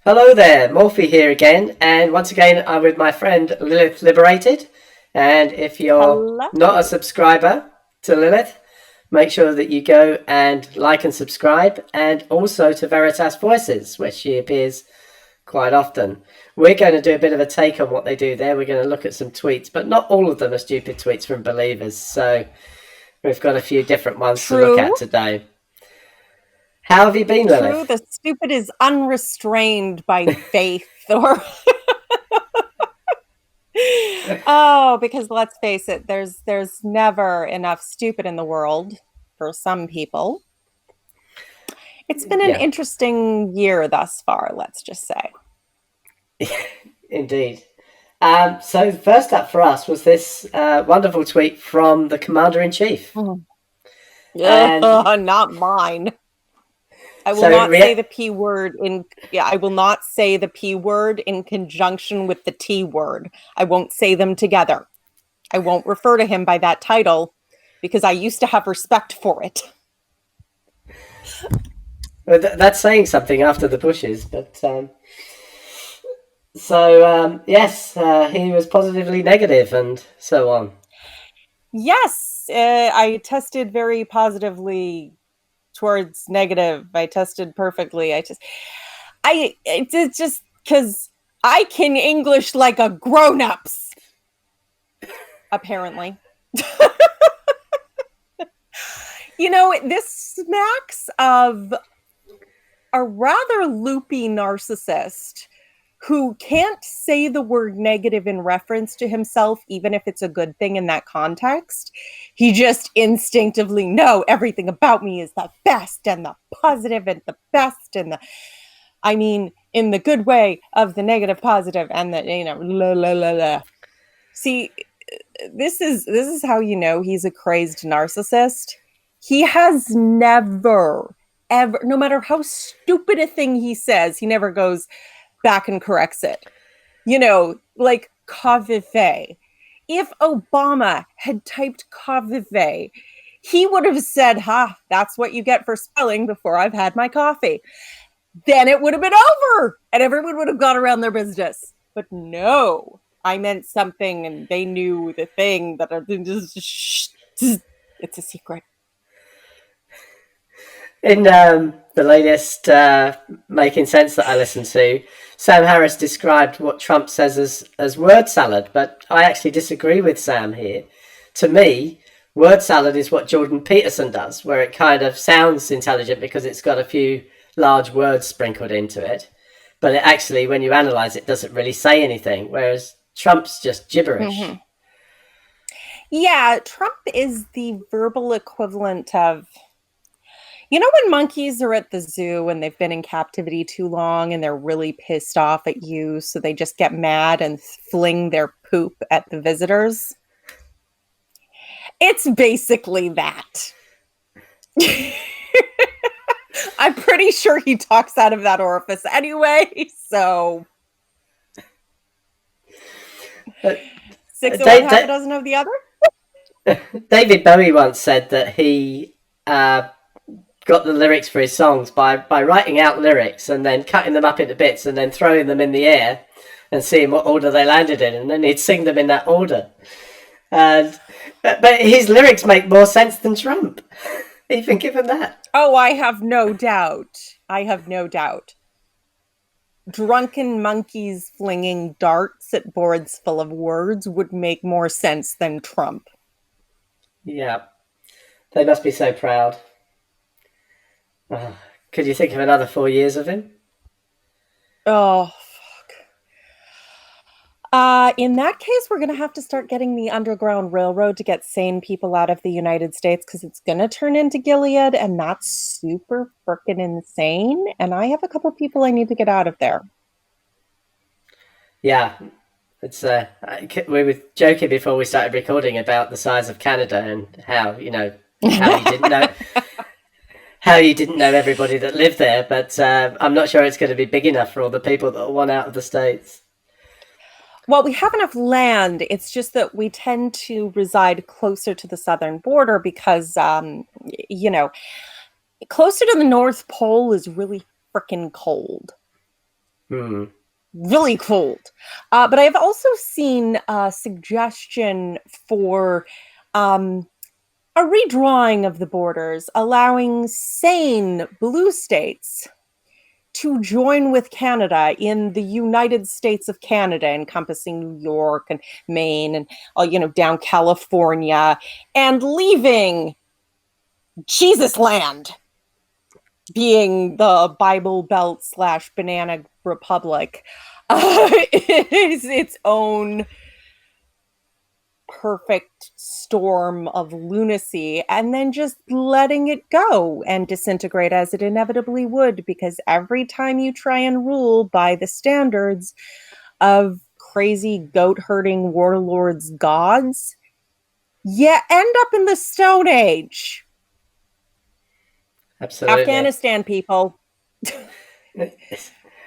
Hello there, Morphe here again, and once again I'm with my friend Lilith Liberated. And if you're Hello. not a subscriber to Lilith, make sure that you go and like and subscribe, and also to Veritas Voices, where she appears quite often. We're going to do a bit of a take on what they do there. We're going to look at some tweets, but not all of them are stupid tweets from believers, so we've got a few different ones to look at today. How have you been, Lilith? The stupid is unrestrained by faith or because let's face it, there's never enough stupid in the world for some people. It's been an interesting year thus far, let's just say. Indeed. So first up for us was this wonderful tweet from the Commander-in-Chief. Not mine. I will not say the P word I will not say the P word in conjunction with the T word. I won't say them together. I won't refer to him by that title because I used to have respect for it. Well, that's saying something after the Bushes, but yes, he was positively negative and so on. Yes, I tested very positively towards negative. I tested perfectly. It's just because I can English like a grown-ups, apparently. This smacks of a rather loopy narcissist who can't say the word negative in reference to himself, even if it's a good thing in that context. He just instinctively, no, everything about me is the best and the positive and the best and in the good way of the negative positive and the, la la la la. See, this is how you know he's a crazed narcissist. He has never, ever, no matter how stupid a thing he says, he never goes back and corrects it. Like Kavive. If Obama had typed Kavive, he would have said, that's what you get for spelling before I've had my coffee. Then it would have been over and everyone would have gone around their business. But no, I meant something and they knew the thing that it's a secret. In the latest Making Sense that I listened to, Sam Harris described what Trump says as word salad, but I actually disagree with Sam here. To me, word salad is what Jordan Peterson does, where it kind of sounds intelligent because it's got a few large words sprinkled into it, but it actually, when you analyze it, doesn't really say anything, whereas Trump's just gibberish. Mm-hmm. Yeah, Trump is the verbal equivalent of, when monkeys are at the zoo and they've been in captivity too long and they're really pissed off at you, so they just get mad and fling their poop at the visitors? It's basically that. I'm pretty sure he talks out of that orifice anyway, so... 6 of one, half a dozen of the other? David Bowie once said that he... got the lyrics for his songs by writing out lyrics and then cutting them up into bits and then throwing them in the air and seeing what order they landed in, and then he'd sing them in that order. But his lyrics make more sense than Trump, even given that. Oh, I have no doubt. Drunken monkeys flinging darts at boards full of words would make more sense than Trump. Yeah. They must be so proud. Could you think of another 4 years of him? Oh, fuck. In that case, we're going to have to start getting the Underground Railroad to get sane people out of the United States, because it's going to turn into Gilead, and that's super freaking insane. And I have a couple people I need to get out of there. Yeah. It's we were joking before we started recording about the size of Canada and how you didn't know... how you didn't know everybody that lived there, but I'm not sure it's going to be big enough for all the people that want out of the States. Well, we have enough land. It's just that we tend to reside closer to the southern border because, closer to the North Pole is really freaking cold. Hmm. Really cold. But I've also seen a suggestion for a redrawing of the borders, allowing sane blue states to join with Canada in the United States of Canada, encompassing New York and Maine and down California, and leaving Jesus land being the Bible Belt / Banana Republic. It is its own perfect storm of lunacy, and then just letting it go and disintegrate as it inevitably would, because every time you try and rule by the standards of crazy goat herding warlords gods, you end up in the Stone Age. Absolutely. Afghanistan, people.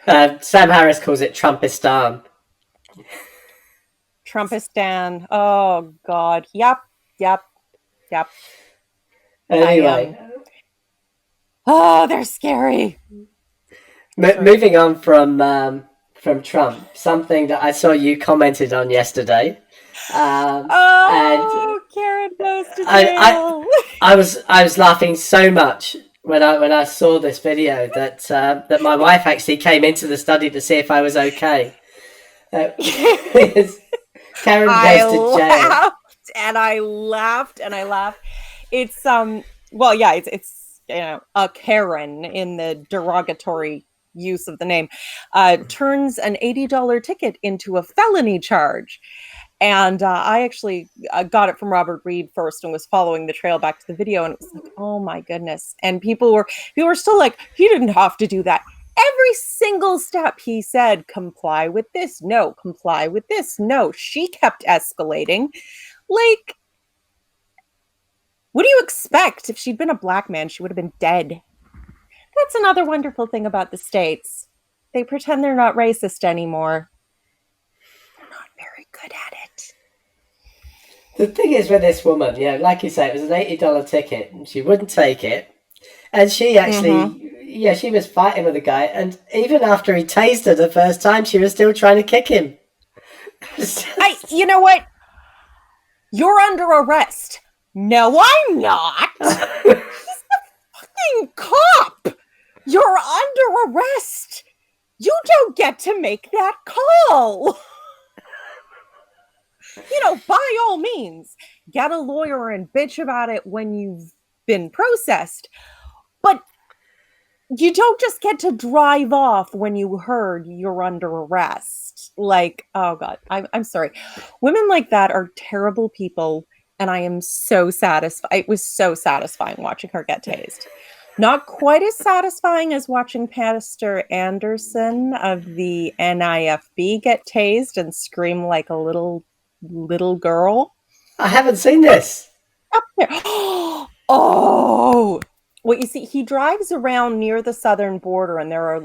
Sam Harris calls it Trumpistan. Trumpistan. Oh, God. Yep. Anyway. Oh, they're scary. Moving on from Trump, something that I saw you commented on yesterday. Karen goes to jail. I was laughing so much when I saw this video that my wife actually came into the study to see if I was okay. Karen goes to jail. And I laughed. It's it's a Karen in the derogatory use of the name, turns an $80 ticket into a felony charge. And I actually got it from Robert Reed first and was following the trail back to the video, and it was like, oh my goodness. And people were still like, he didn't have to do that. Every single step he said, comply with this, no, comply with this, no. She kept escalating. Like, what do you expect? If she'd been a black man, she would have been dead. That's another wonderful thing about the States. They pretend they're not racist anymore. They're not very good at it. The thing is with this woman, like you say, it was an $80 ticket and she wouldn't take it. And she actually, she was fighting with the guy. And even after he tased her the first time, she was still trying to kick him. You know what? You're under arrest. No, I'm not. He's the fucking cop. You're under arrest. You don't get to make that call. By all means, get a lawyer and bitch about it when you've been processed. But you don't just get to drive off when you heard you're under arrest. Like, oh God, I'm sorry. Women like that are terrible people, and I am so satisfied. It was so satisfying watching her get tased. Not quite as satisfying as watching Pastor Anderson of the NIFB get tased and scream like a little girl. I haven't seen this. Up there. Oh, well, you see, he drives around near the southern border, and there are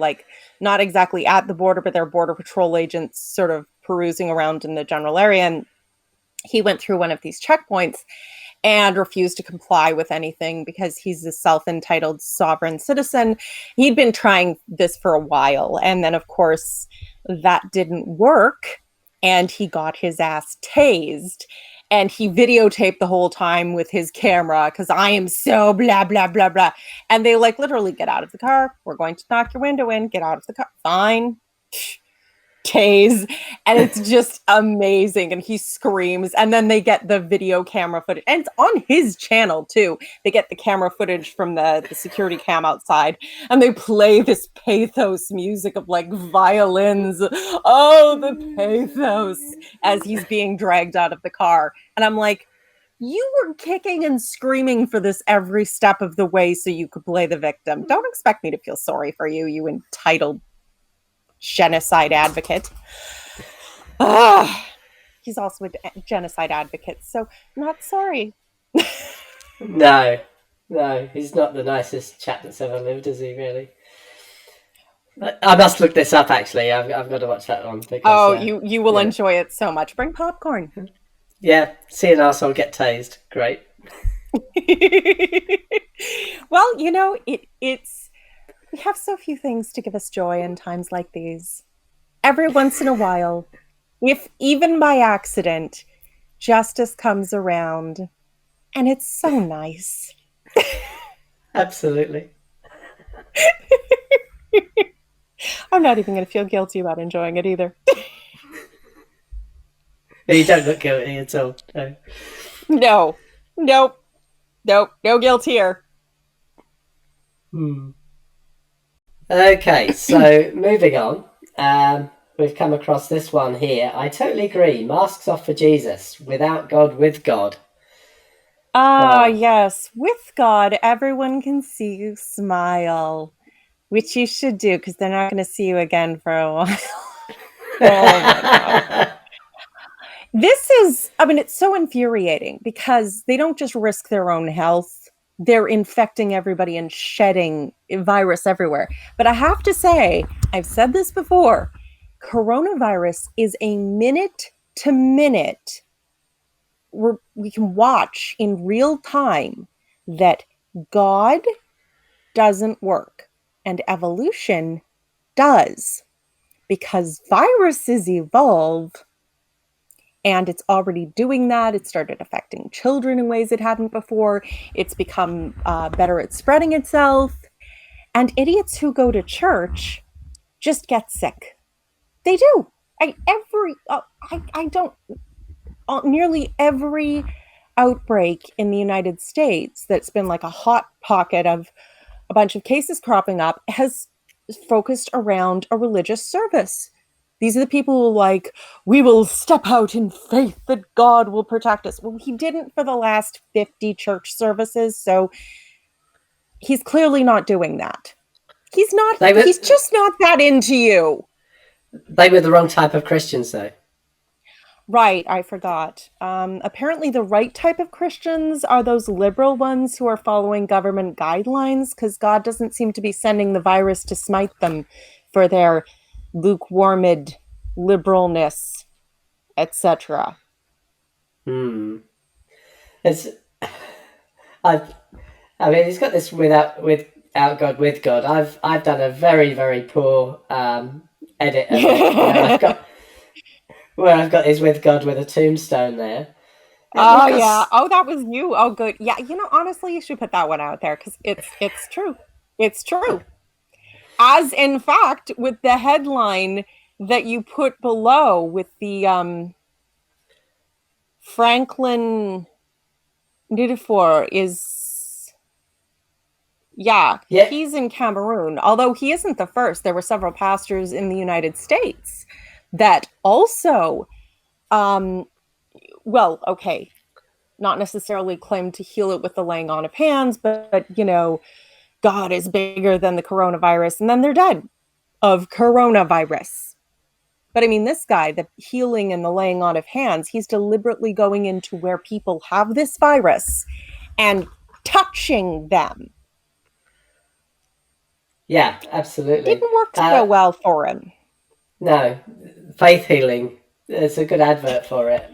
not exactly at the border, but there are border patrol agents sort of perusing around in the general area. And he went through one of these checkpoints and refused to comply with anything because he's a self-entitled sovereign citizen. He'd been trying this for a while. And then, of course, that didn't work. And he got his ass tased. And he videotaped the whole time with his camera because I am so blah, blah, blah, blah. And they literally get out of the car. We're going to knock your window in. Get out of the car. Fine. Tase. And it's just amazing. And he screams. And then they get the video camera footage. And it's on his channel, too. They get the camera footage from the security cam outside. And they play this pathos music of violins. Oh, the pathos. As he's being dragged out of the car. And I'm like, you were kicking and screaming for this every step of the way so you could play the victim. Don't expect me to feel sorry for you, you entitled genocide advocate. He's also a genocide advocate, so not sorry. No, he's not the nicest chap that's ever lived, is he, really? I must look this up, actually. I've got to watch that one. Because, you will enjoy it so much. Bring popcorn. Yeah, see an arsehole get tased. Great. Well, it's we have so few things to give us joy in times like these. every once in a while, if even by accident, justice comes around, and it's so nice. Absolutely. I'm not even going to feel guilty about enjoying it either. You don't look guilty at all. No. No. Nope. Nope. No guilt here. Okay, so moving on. We've come across this one here. I totally agree. Masks off for Jesus. Without God, with God. Ah, Wow. yes. With God, everyone can see you smile, which you should do because they're not going to see you again for a while. Oh my God. This is, I mean, it's so infuriating because they don't just risk their own health, they're infecting everybody and shedding virus everywhere. But I have to say, I've said this before, coronavirus is a minute to minute. We can watch in real time that God doesn't work and evolution does, because viruses evolve. And it's already doing that. It started affecting children in ways it hadn't before. It's become better at spreading itself. And idiots who go to church just get sick. They do. Nearly every outbreak in the United States that's been like a hot pocket of a bunch of cases cropping up has focused around a religious service. These are the people who are like, we will step out in faith that God will protect us. Well, he didn't for the last 50 church services, so he's clearly not doing that. He's just not that into you. They were the wrong type of Christians, though. Right, I forgot. Apparently the right type of Christians are those liberal ones who are following government guidelines, because God doesn't seem to be sending the virus to smite them for their lukewarmed liberalness, etc. It's. I mean, he's got this without God, with God. I've done a very, very poor edit of it. Where I've got is with God with a tombstone there. Oh yeah. Oh, that was you. Oh, good. Yeah. Honestly, you should put that one out there because it's true. It's true. As in fact, with the headline that you put below with the Franklin Nidifor is, yeah, he's in Cameroon. Although he isn't the first. There were several pastors in the United States that also, well, okay, not necessarily claim to heal it with the laying on of hands, but God is bigger than the coronavirus, and then they're dead of coronavirus. But I mean, this guy, the healing and the laying on of hands, he's deliberately going into where people have this virus and touching them. Yeah, absolutely. Didn't work so well for him. No, faith healing. It's a good advert for it.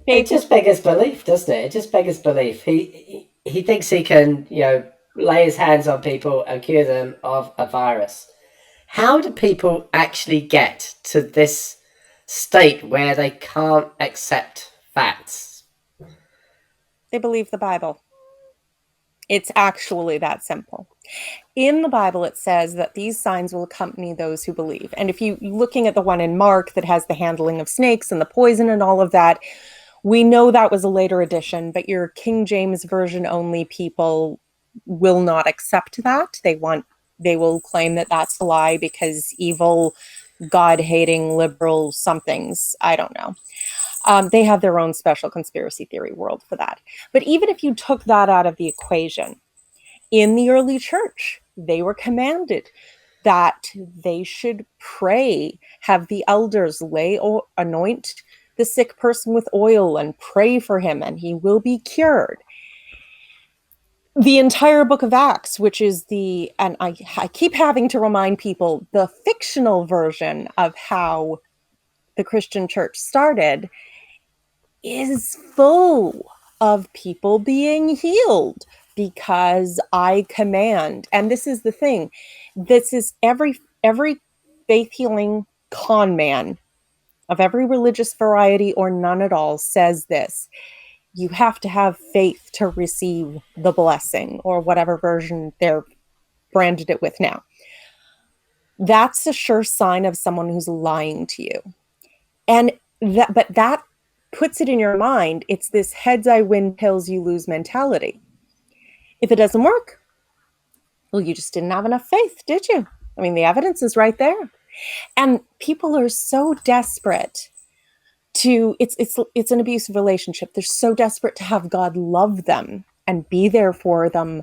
It just beggars belief, doesn't it? It just beggars belief. He thinks he can, lay his hands on people and cure them of a virus. How do people actually get to this state where they can't accept facts? They believe the Bible. It's actually that simple. In the Bible, it says that these signs will accompany those who believe. And if you're looking at the one in Mark that has the handling of snakes and the poison and all of that, we know that was a later edition, but your King James Version only people will not accept that. They will claim that that's a lie because evil, God-hating, liberal somethings, I don't know. They have their own special conspiracy theory world for that. But even if you took that out of the equation, in the early church, they were commanded that they should pray, have the elders anoint the sick person with oil and pray for him, and he will be cured. The entire book of Acts, which is and I keep having to remind people, the fictional version of how the Christian church started, is full of people being healed because I command. And this is the thing. This is every faith healing con man of every religious variety or none at all says this: you have to have faith to receive the blessing, or whatever version they're branded it with now. That's a sure sign of someone who's lying to you. And that puts it in your mind. It's this heads I win, tails you lose mentality. If it doesn't work, well, you just didn't have enough faith, did you? I mean, the evidence is right there. And people are so desperate to, it's an abusive relationship. They're so desperate to have God love them and be there for them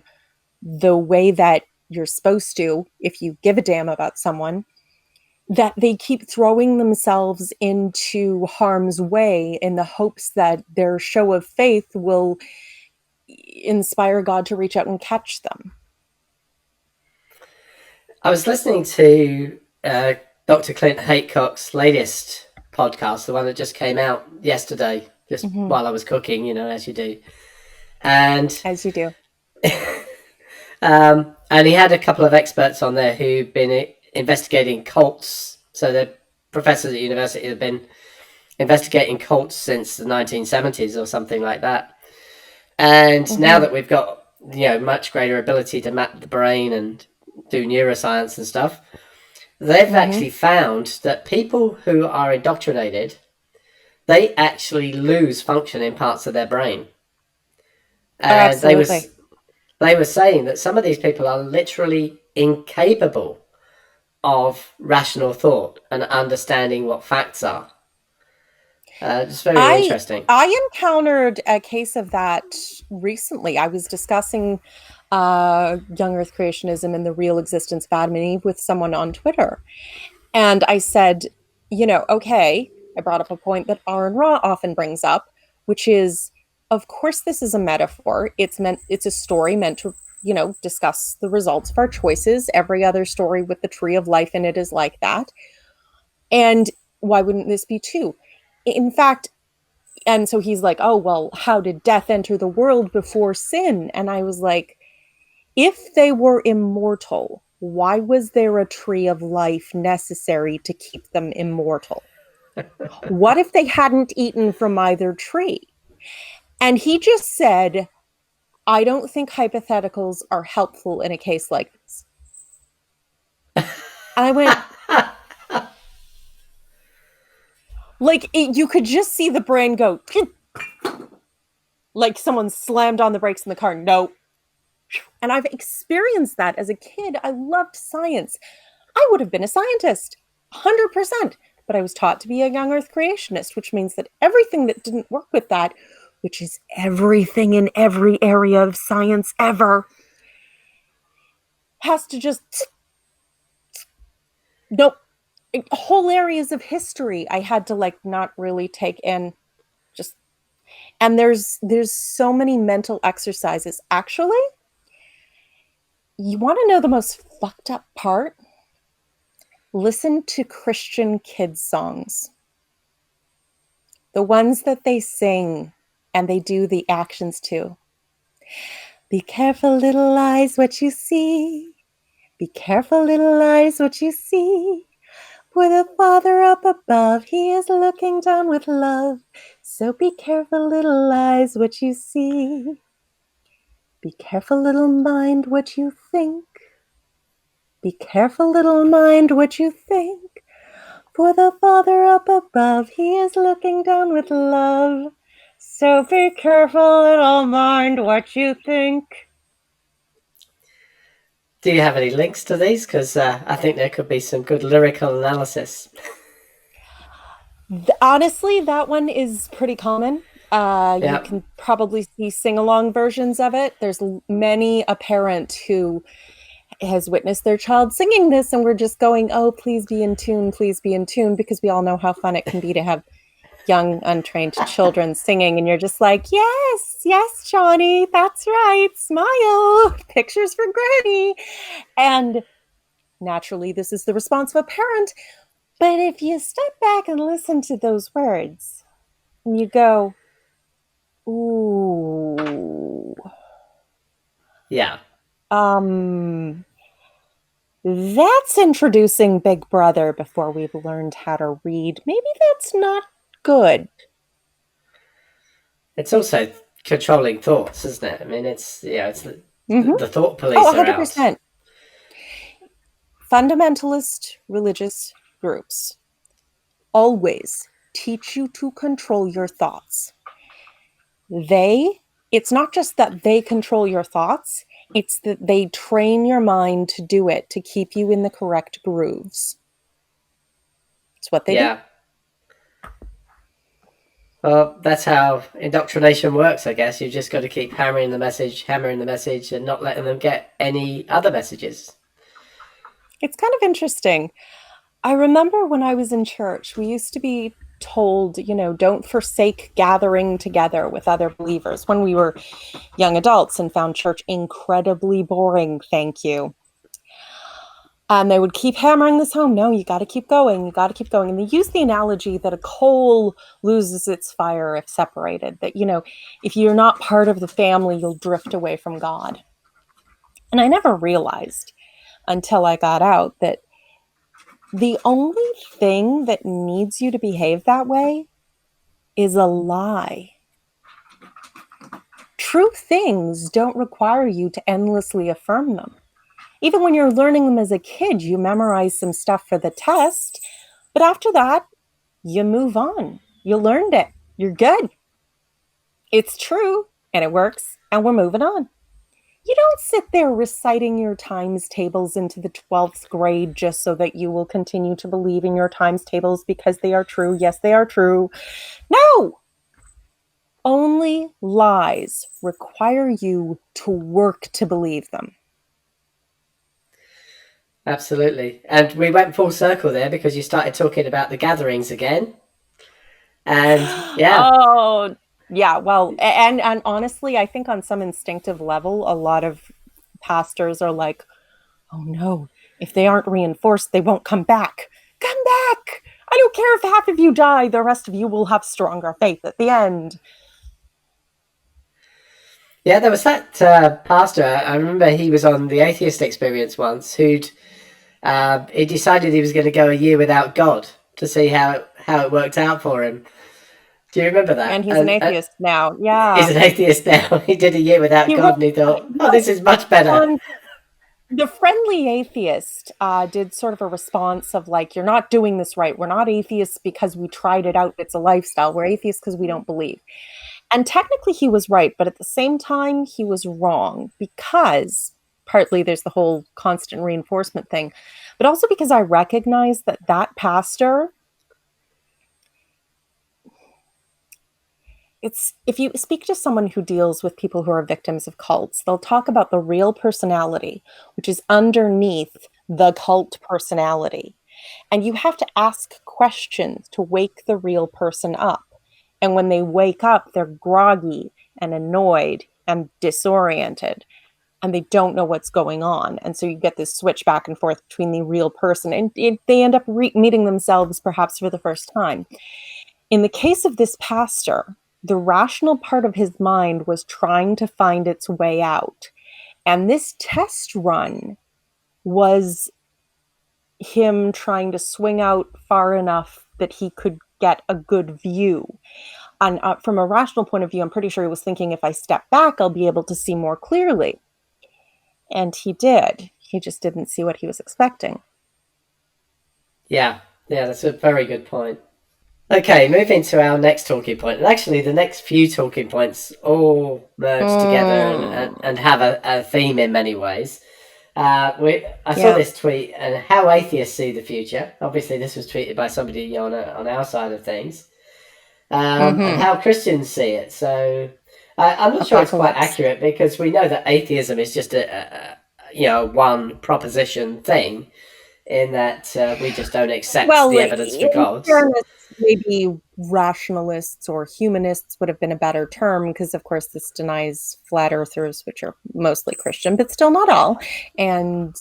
the way that you're supposed to if you give a damn about someone, that they keep throwing themselves into harm's way in the hopes that their show of faith will inspire God to reach out and catch them. I was listening to Dr. Clint Haycock's latest podcast, the one that just came out yesterday, just while I was cooking, as you do. And as you do. And he had a couple of experts on there who've been investigating cults. So the professors at university have been investigating cults since the 1970s or something like that. And now that we've got, much greater ability to map the brain and do neuroscience and stuff, they've actually found that people who are indoctrinated, they actually lose function in parts of their brain. And absolutely. They were saying that some of these people are literally incapable of rational thought and understanding what facts are. It's very interesting. I encountered a case of that recently. I was discussing young earth creationism and the real existence of Adam and Eve with someone on Twitter. And I said, okay, I brought up a point that Aaron Ra often brings up, which is, of course, this is a metaphor. It's a story meant to, discuss the results of our choices. Every other story with the tree of life in it is like that. And why wouldn't this be too? In fact, and so he's like, oh, well, how did death enter the world before sin? And I was like, if they were immortal, why was there a tree of life necessary to keep them immortal? What if they hadn't eaten from either tree? And he just said, I don't think hypotheticals are helpful in a case like this. And I went, you could just see the brain go, like someone slammed on the brakes in the car. No. And I've experienced that as a kid. I loved science. I would have been a scientist, 100%. But I was taught to be a young earth creationist, which means that everything that didn't work with that, which is everything in every area of science ever, has to just... Nope. Whole areas of history I had to not really take in. Just... And there's so many mental exercises. Actually, you want to know the most fucked up part? Listen to Christian kids' songs. The ones that they sing and they do the actions to. Be careful, little eyes, what you see. Be careful, little eyes, what you see. For the Father up above, he is looking down with love. So be careful, little eyes, what you see. Be careful, little mind, what you think. Be careful, little mind, what you think. For the Father up above, he is looking down with love. So be careful, little mind, what you think. Do you have any links to these? Because I think there could be some good lyrical analysis. Honestly, that one is pretty common. You can probably see sing-along versions of it. There's many a parent who has witnessed their child singing this, and we're just going, oh, please be in tune, because we all know how fun it can be to have young, untrained children singing, and you're just like, yes, Johnny, that's right, smile, pictures for Granny. And naturally, this is the response of a parent. But if you step back and listen to those words, and you go, ooh. Yeah. That's introducing Big Brother before we've learned how to read. Maybe that's not good. It's also controlling thoughts, isn't it? I mean, it's the thought Oh, police are out. 100%. Fundamentalist religious groups always teach you to control your thoughts. It's not just that they control your thoughts, it's that they train your mind to do it, to keep you in the correct grooves. It's what they do. Well, that's how indoctrination works, I guess. You've just got to keep hammering the message, and not letting them get any other messages. It's kind of interesting. I remember when I was in church, we used to be told, don't forsake gathering together with other believers when we were young adults and found church incredibly boring. Thank you. And they would keep hammering this home. No, you got to keep going. You got to keep going. And they use the analogy that a coal loses its fire if separated, that, if you're not part of the family, you'll drift away from God. And I never realized until I got out that the only thing that needs you to behave that way is a lie. True things don't require you to endlessly affirm them. Even when you're learning them as a kid, you memorize some stuff for the test, but after that, you move on. You learned it. You're good. It's true, and it works, and we're moving on. You don't sit there reciting your times tables into the 12th grade just so that you will continue to believe in your times tables because they are true. Yes, they are true. No! Only lies require you to work to believe them. Absolutely. And we went full circle there because you started talking about the gatherings again. And yeah. Oh, yeah. Well, and honestly, I think on some instinctive level, a lot of pastors are like, oh no, if they aren't reinforced, they won't come back. Come back. I don't care if half of you die. The rest of you will have stronger faith at the end. Yeah, there was that pastor. I remember he was on the Atheist Experience once. He decided he was going to go a year without God to see how it worked out for him. Do you remember that? And he's an atheist now. Yeah, he's an atheist now. He did a year without God, and he thought, "Oh, this is much better." The Friendly Atheist did sort of a response of like, "You're not doing this right. We're not atheists because we tried it out. It's a lifestyle. We're atheists because we don't believe." And technically he was right, but at the same time he was wrong, because partly there's the whole constant reinforcement thing, but also because I recognize that pastor, if you speak to someone who deals with people who are victims of cults, they'll talk about the real personality, which is underneath the cult personality. And you have to ask questions to wake the real person up. And when they wake up, they're groggy and annoyed and disoriented, and they don't know what's going on. And so you get this switch back and forth between the real person, and they end up meeting themselves perhaps for the first time. In the case of this pastor, the rational part of his mind was trying to find its way out. And this test run was him trying to swing out far enough that he could get a good view. And from a rational point of view, I'm pretty sure he was thinking, if I step back, I'll be able to see more clearly. And he did. He just didn't see what he was expecting. Yeah, that's a very good point. Okay, moving to our next talking point. And actually, the next few talking points all merge together and have a theme in many ways. I saw this tweet, and how atheists see the future. Obviously, this was tweeted by somebody on our side of things. And how Christians see it. So I'm not sure it's quite accurate, because we know that atheism is just a one proposition thing, in that we just don't accept the evidence for God. Maybe rationalists or humanists would have been a better term, because of course this denies flat earthers, which are mostly Christian, but still not all. And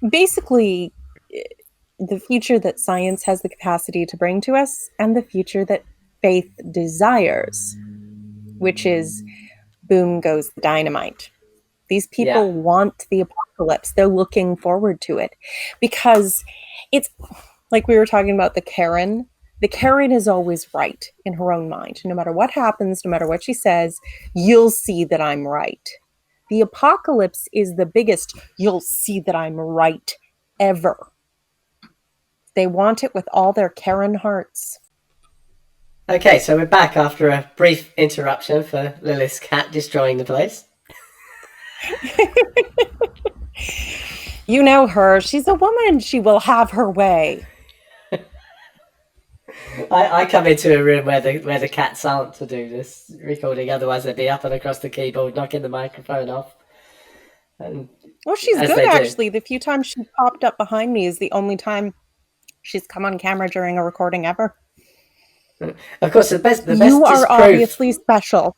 basically the future that science has the capacity to bring to us, and the future that faith desires, which is boom goes the dynamite. These people want the apocalypse. They're looking forward to it because it's like we were talking about the Karen. The Karen is always right in her own mind. No matter what happens, no matter what she says, you'll see that I'm right. The apocalypse is the biggest, you'll see that I'm right ever. They want it with all their Karen hearts. Okay, so we're back after a brief interruption for Lilith's cat destroying the place. You know her. She's a woman. She will have her way. I come into a room where the cats aren't to do this recording, otherwise they'd be up and across the keyboard knocking the microphone off. And well, she's good actually. The few times she popped up behind me is the only time she's come on camera during a recording ever. Of course, the best you are obviously special.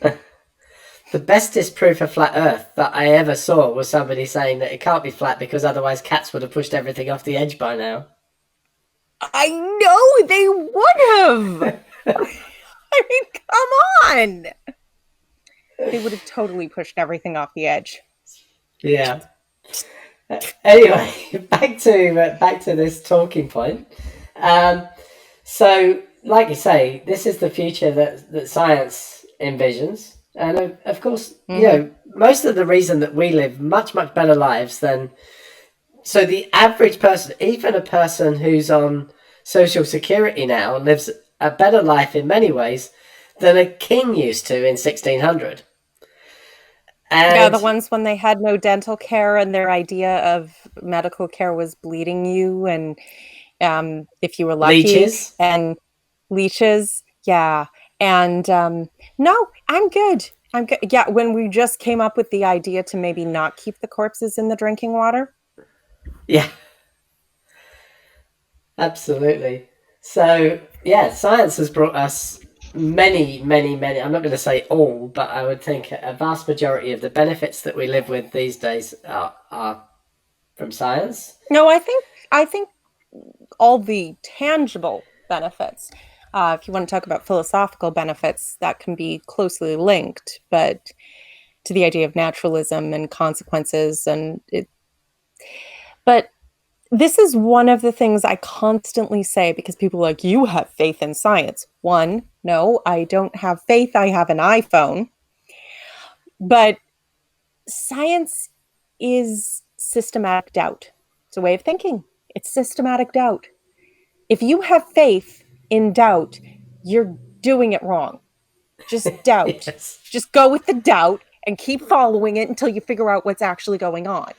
The bestest proof of flat Earth that I ever saw was somebody saying that it can't be flat because otherwise cats would have pushed everything off the edge by now. I know they would have. I mean, come on. They would have totally pushed everything off the edge. Yeah. Anyway, back to this talking point. So, like you say, this is the future that science envisions. And of course, you know, most of the reason that we live much, much better lives than... So the average person, even a person who's on Social Security now, lives a better life in many ways than a king used to in 1600. And yeah, the ones when they had no dental care and their idea of medical care was bleeding you and if you were lucky. Leeches. And leeches, yeah. And no, I'm good. I'm good. Yeah, when we just came up with the idea to maybe not keep the corpses in the drinking water. Yeah. Absolutely. So, yeah, science has brought us many, I'm not going to say all, but I would think a vast majority of the benefits that we live with these days are from science. No, I think all the tangible benefits. If you want to talk about philosophical benefits, that can be closely linked, but to the idea of naturalism and consequences but this is one of the things I constantly say because people are like, you have faith in science. One, no, I don't have faith. I have an iPhone. But science is systematic doubt. It's a way of thinking. It's systematic doubt. If you have faith in doubt, you're doing it wrong. Just doubt. Yes. Just go with the doubt and keep following it until you figure out what's actually going on.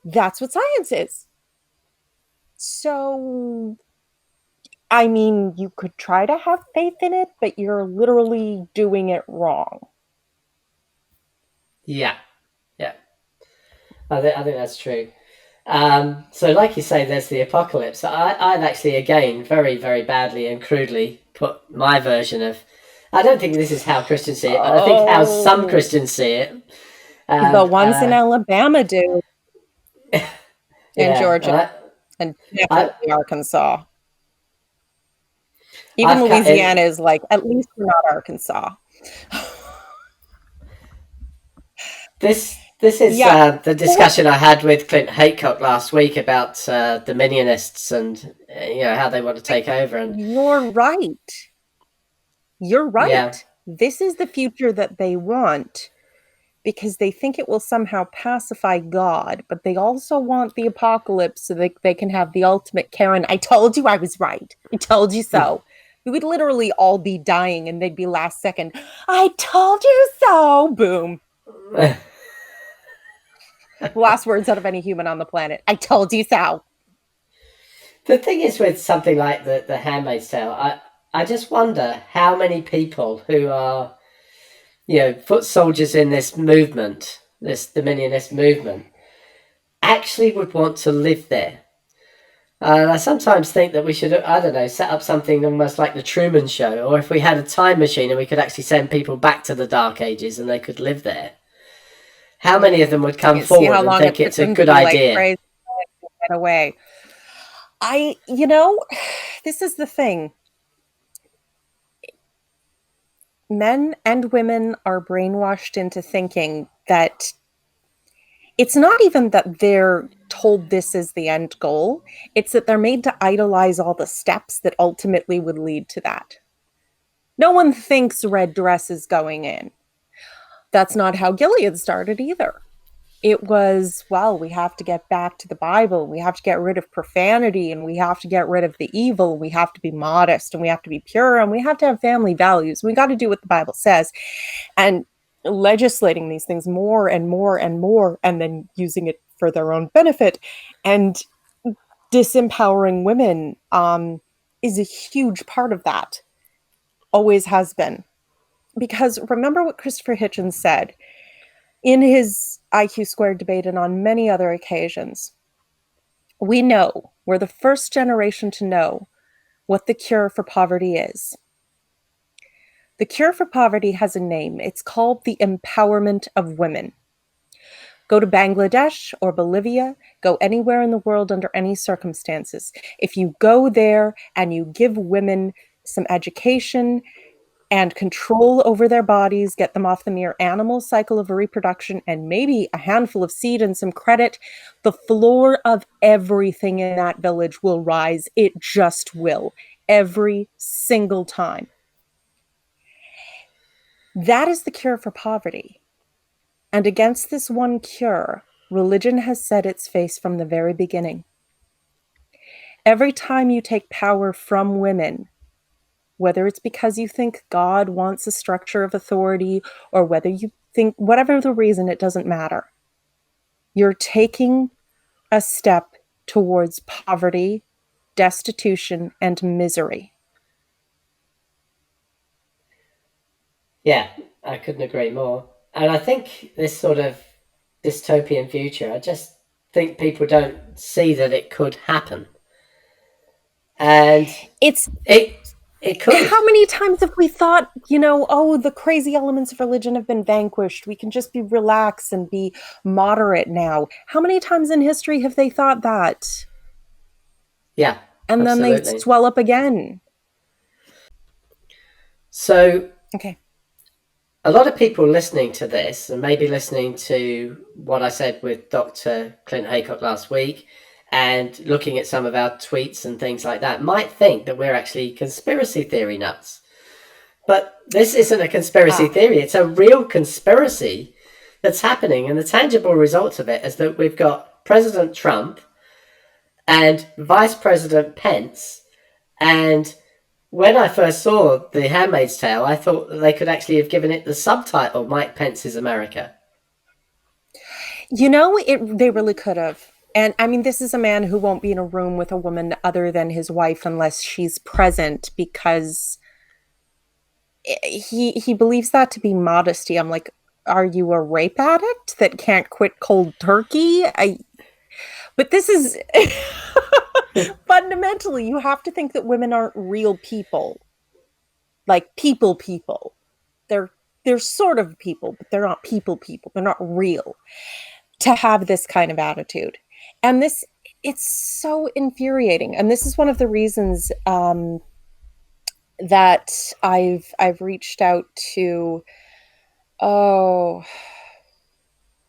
That's what science is. So, I mean, you could try to have faith in it, but you're literally doing it wrong. Yeah. I think that's true. So like you say, there's the apocalypse. I've actually, again, very, very badly and crudely put my version of... I don't think this is how Christians see it, but I think how some Christians see it. The ones in Alabama do. In Georgia. And definitely Arkansas. Even Louisiana is like, at least we're not Arkansas. This is the discussion I had with Clint Haycock last week about Dominionists and how they want to take over. And you're right. Yeah. This is the future that they want because they think it will somehow pacify God, but they also want the apocalypse so they can have the ultimate Karen. I told you I was right. I told you so. We would literally all be dying and they'd be last second. I told you so. Boom. Last words out of any human on the planet. I told you so. The thing is with something like the Handmaid's Tale, I just wonder how many people who are, foot soldiers in this movement, this Dominionist movement, actually would want to live there. And I sometimes think that we should, I don't know, set up something almost like the Truman Show, or if we had a time machine and we could actually send people back to the Dark Ages and they could live there. How many of them would come forward and think it's a good idea? Like, get away. This is the thing. Men and women are brainwashed into thinking that it's not even that they're told this is the end goal, it's that they're made to idolize all the steps that ultimately would lead to that. No one thinks red dress is going in. That's not how Gilead started either. It was, well, we have to get back to the Bible. We have to get rid of profanity, and we have to get rid of the evil. We have to be modest, and we have to be pure, and we have to have family values. We got to do what the Bible says. And legislating these things more and more and more, and then using it for their own benefit, and disempowering women is a huge part of that. Always has been. Because remember what Christopher Hitchens said in his IQ squared debate and on many other occasions. We're the first generation to know what the cure for poverty is. The cure for poverty has a name. It's called the empowerment of women. Go to Bangladesh or Bolivia, go anywhere in the world under any circumstances. If you go there and you give women some education and control over their bodies, get them off the mere animal cycle of reproduction, and maybe a handful of seed and some credit, the floor of everything in that village will rise. It just will. Every single time. That is the cure for poverty. And against this one cure, religion has set its face from the very beginning. Every time you take power from women, whether it's because you think God wants a structure of authority, or whether you think, whatever the reason, it doesn't matter. You're taking a step towards poverty, destitution, and misery. Yeah, I couldn't agree more. And I think this sort of dystopian future, I just think people don't see that it could happen. And it could. How many times have we thought, the crazy elements of religion have been vanquished. We can just be relaxed and be moderate now. How many times in history have they thought that? Yeah. And absolutely. Then they swell up again. So, okay. A lot of people listening to this, and maybe listening to what I said with Dr. Clint Haycock last week, and looking at some of our tweets and things like that, might think that we're actually conspiracy theory nuts. But this isn't a conspiracy theory. It's a real conspiracy that's happening. And the tangible result of it is that we've got President Trump and Vice President Pence. And when I first saw The Handmaid's Tale, I thought that they could actually have given it the subtitle, Mike Pence's America. They really could have. And I mean, this is a man who won't be in a room with a woman other than his wife unless she's present, because he believes that to be modesty. I'm like, are you a rape addict that can't quit cold turkey? But this is fundamentally, you have to think that women aren't real people. Like people. They're sort of people, but they're not people. They're not real. To have this kind of attitude. And it's so infuriating. And this is one of the reasons that I've reached out to, hang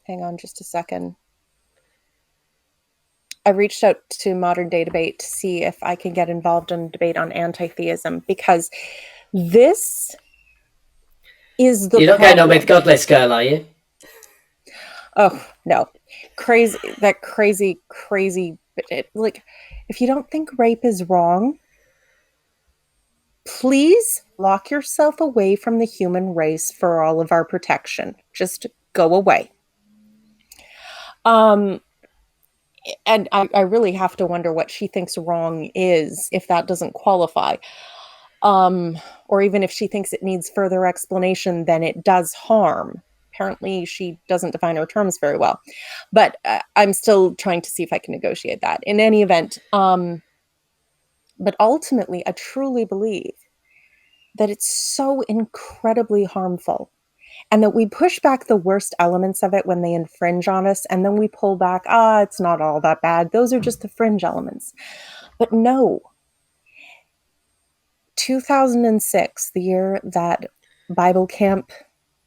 on just a second. I reached out to Modern Day Debate to see if I can get involved in a debate on anti-theism, because this is the You're not going on with Godless Girl, are you? Oh, no. Crazy. Like, if you don't think rape is wrong, please lock yourself away from the human race for all of our protection. Just go away. And I really have to wonder what she thinks wrong is, if that doesn't qualify. Or even if she thinks it needs further explanation, then it does harm. Apparently she doesn't define her terms very well, but I'm still trying to see if I can negotiate that. In any event, but ultimately, I truly believe that it's so incredibly harmful, and that we push back the worst elements of it when they infringe on us, and then we pull back, it's not all that bad. Those are just the fringe elements. But no. 2006, the year that Bible Camp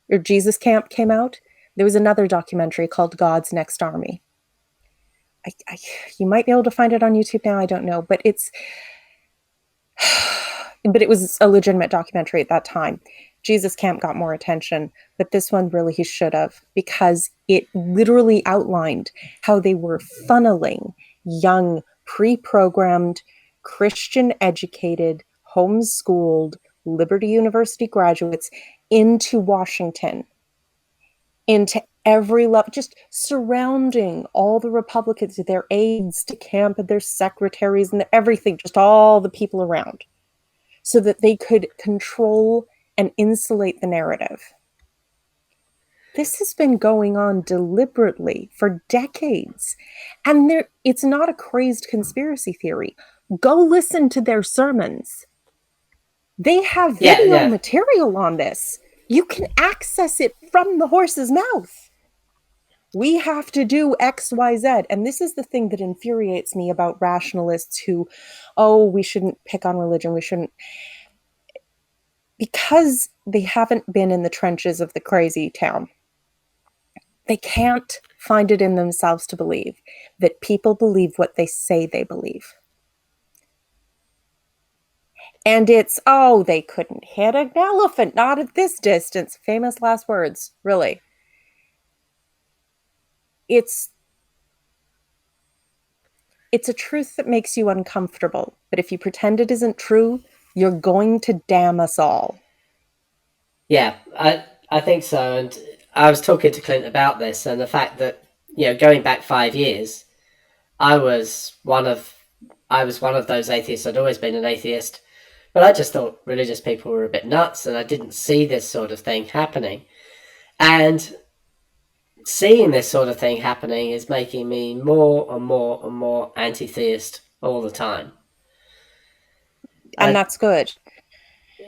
or Jesus Camp came out, There was another documentary called God's Next Army. You might be able to find it on YouTube now. I don't know, but it was a legitimate documentary at that time. Jesus Camp got more attention, but this one really he should have, because it literally outlined how they were funneling young, pre-programmed, Christian-educated, homeschooled, Liberty University graduates into Washington, into every level, just surrounding all the Republicans, their aides to camp and their secretaries and everything, just all the people around, so that they could control and insulate the narrative. This has been going on deliberately for decades. And it's not a crazed conspiracy theory. Go listen to their sermons. They have video material on this. You can access it from the horse's mouth. We have to do X, Y, Z. And this is the thing that infuriates me about rationalists who, we shouldn't pick on religion. We shouldn't. Because they haven't been in the trenches of the crazy town. They can't find it in themselves to believe that people believe what they say they believe. And it's, they couldn't hit an elephant, not at this distance. Famous last words, really. It's a truth that makes you uncomfortable. But if you pretend it isn't true, you're going to damn us all. Yeah, I think so. And I was talking to Clint about this, and the fact that, going back 5 years, I was one of those atheists. I'd always been an atheist, but I just thought religious people were a bit nuts, and I didn't see this sort of thing happening. And seeing this sort of thing happening is making me more and more and more anti-theist all the time. And that's good.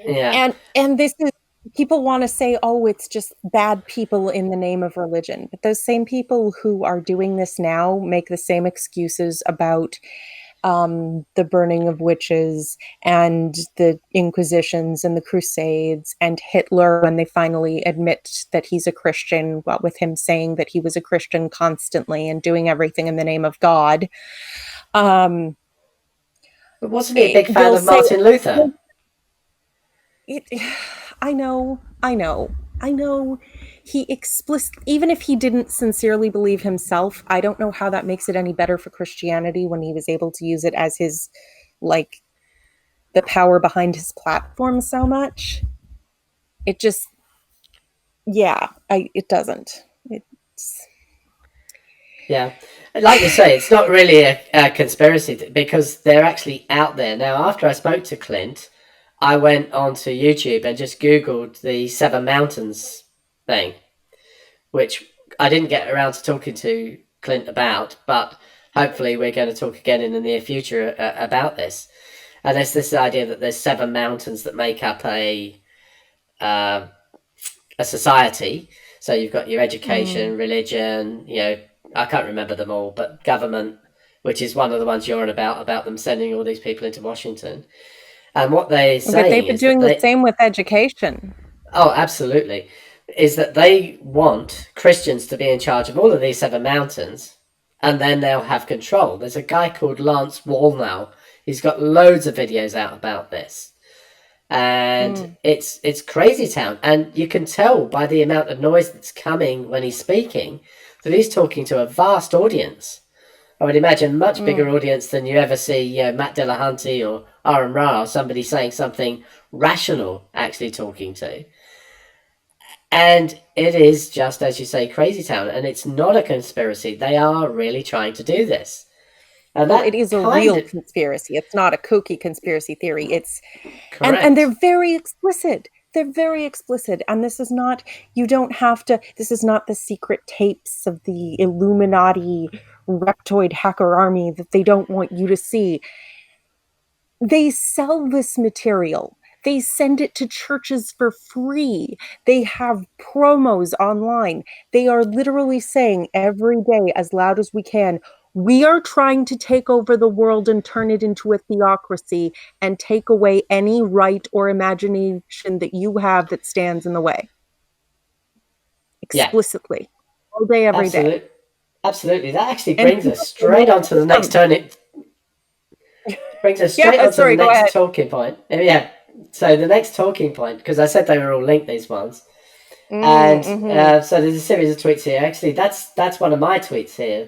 Yeah. And this is, people want to say, it's just bad people in the name of religion. But those same people who are doing this now make the same excuses about the burning of witches and the Inquisitions and the Crusades and Hitler when they finally admit that he's a Christian, what with him saying that he was a Christian constantly and doing everything in the name of God. But wasn't he a big fan of Martin Luther? I know. He even if he didn't sincerely believe himself, I don't know how that makes it any better for Christianity when he was able to use it as his, the power behind his platform so much. It just, it doesn't. Yeah. Like you say, it's not really a conspiracy because they're actually out there. Now, after I spoke to Clint, I went onto YouTube and just Googled the Seven Mountains thing, which I didn't get around to talking to Clint about, but hopefully we're going to talk again in the near future about this. And there's this idea that there's 7 mountains that make up a society. So you've got your education, religion, I can't remember them all, but government, which is one of the ones you're on about them sending all these people into Washington. And what they say, but they've been doing the same with education. Oh, absolutely. Is that they want Christians to be in charge of all of these 7 mountains, and then they'll have control. There's a guy called Lance Wallnau. He's got loads of videos out about this. And it's crazy town. And you can tell by the amount of noise that's coming when he's speaking that he's talking to a vast audience. I would imagine much bigger audience than you ever see, Matt Dillahunty or Aaron Ra, or somebody saying something rational actually talking to. And it is just, as you say, crazy town. And it's not a conspiracy. They are really trying to do this. And it is a real conspiracy. It's not a kooky conspiracy theory. It's correct. And they're very explicit. They're very explicit. And this is not, this is not the secret tapes of the Illuminati reptoid hacker army that they don't want you to see. They sell this material. They send it to churches for free. They have promos online. They are literally saying every day, as loud as we can, we are trying to take over the world and turn it into a theocracy and take away any right or imagination that you have that stands in the way. Explicitly. all day, every day. Absolutely. That actually And brings us straight onto the next turning. Brings us straight onto the sorry, go ahead. next talking point. Yeah. So the next talking point, because I said they were all linked, these ones. And so there's a series of tweets here. Actually, that's one of my tweets here.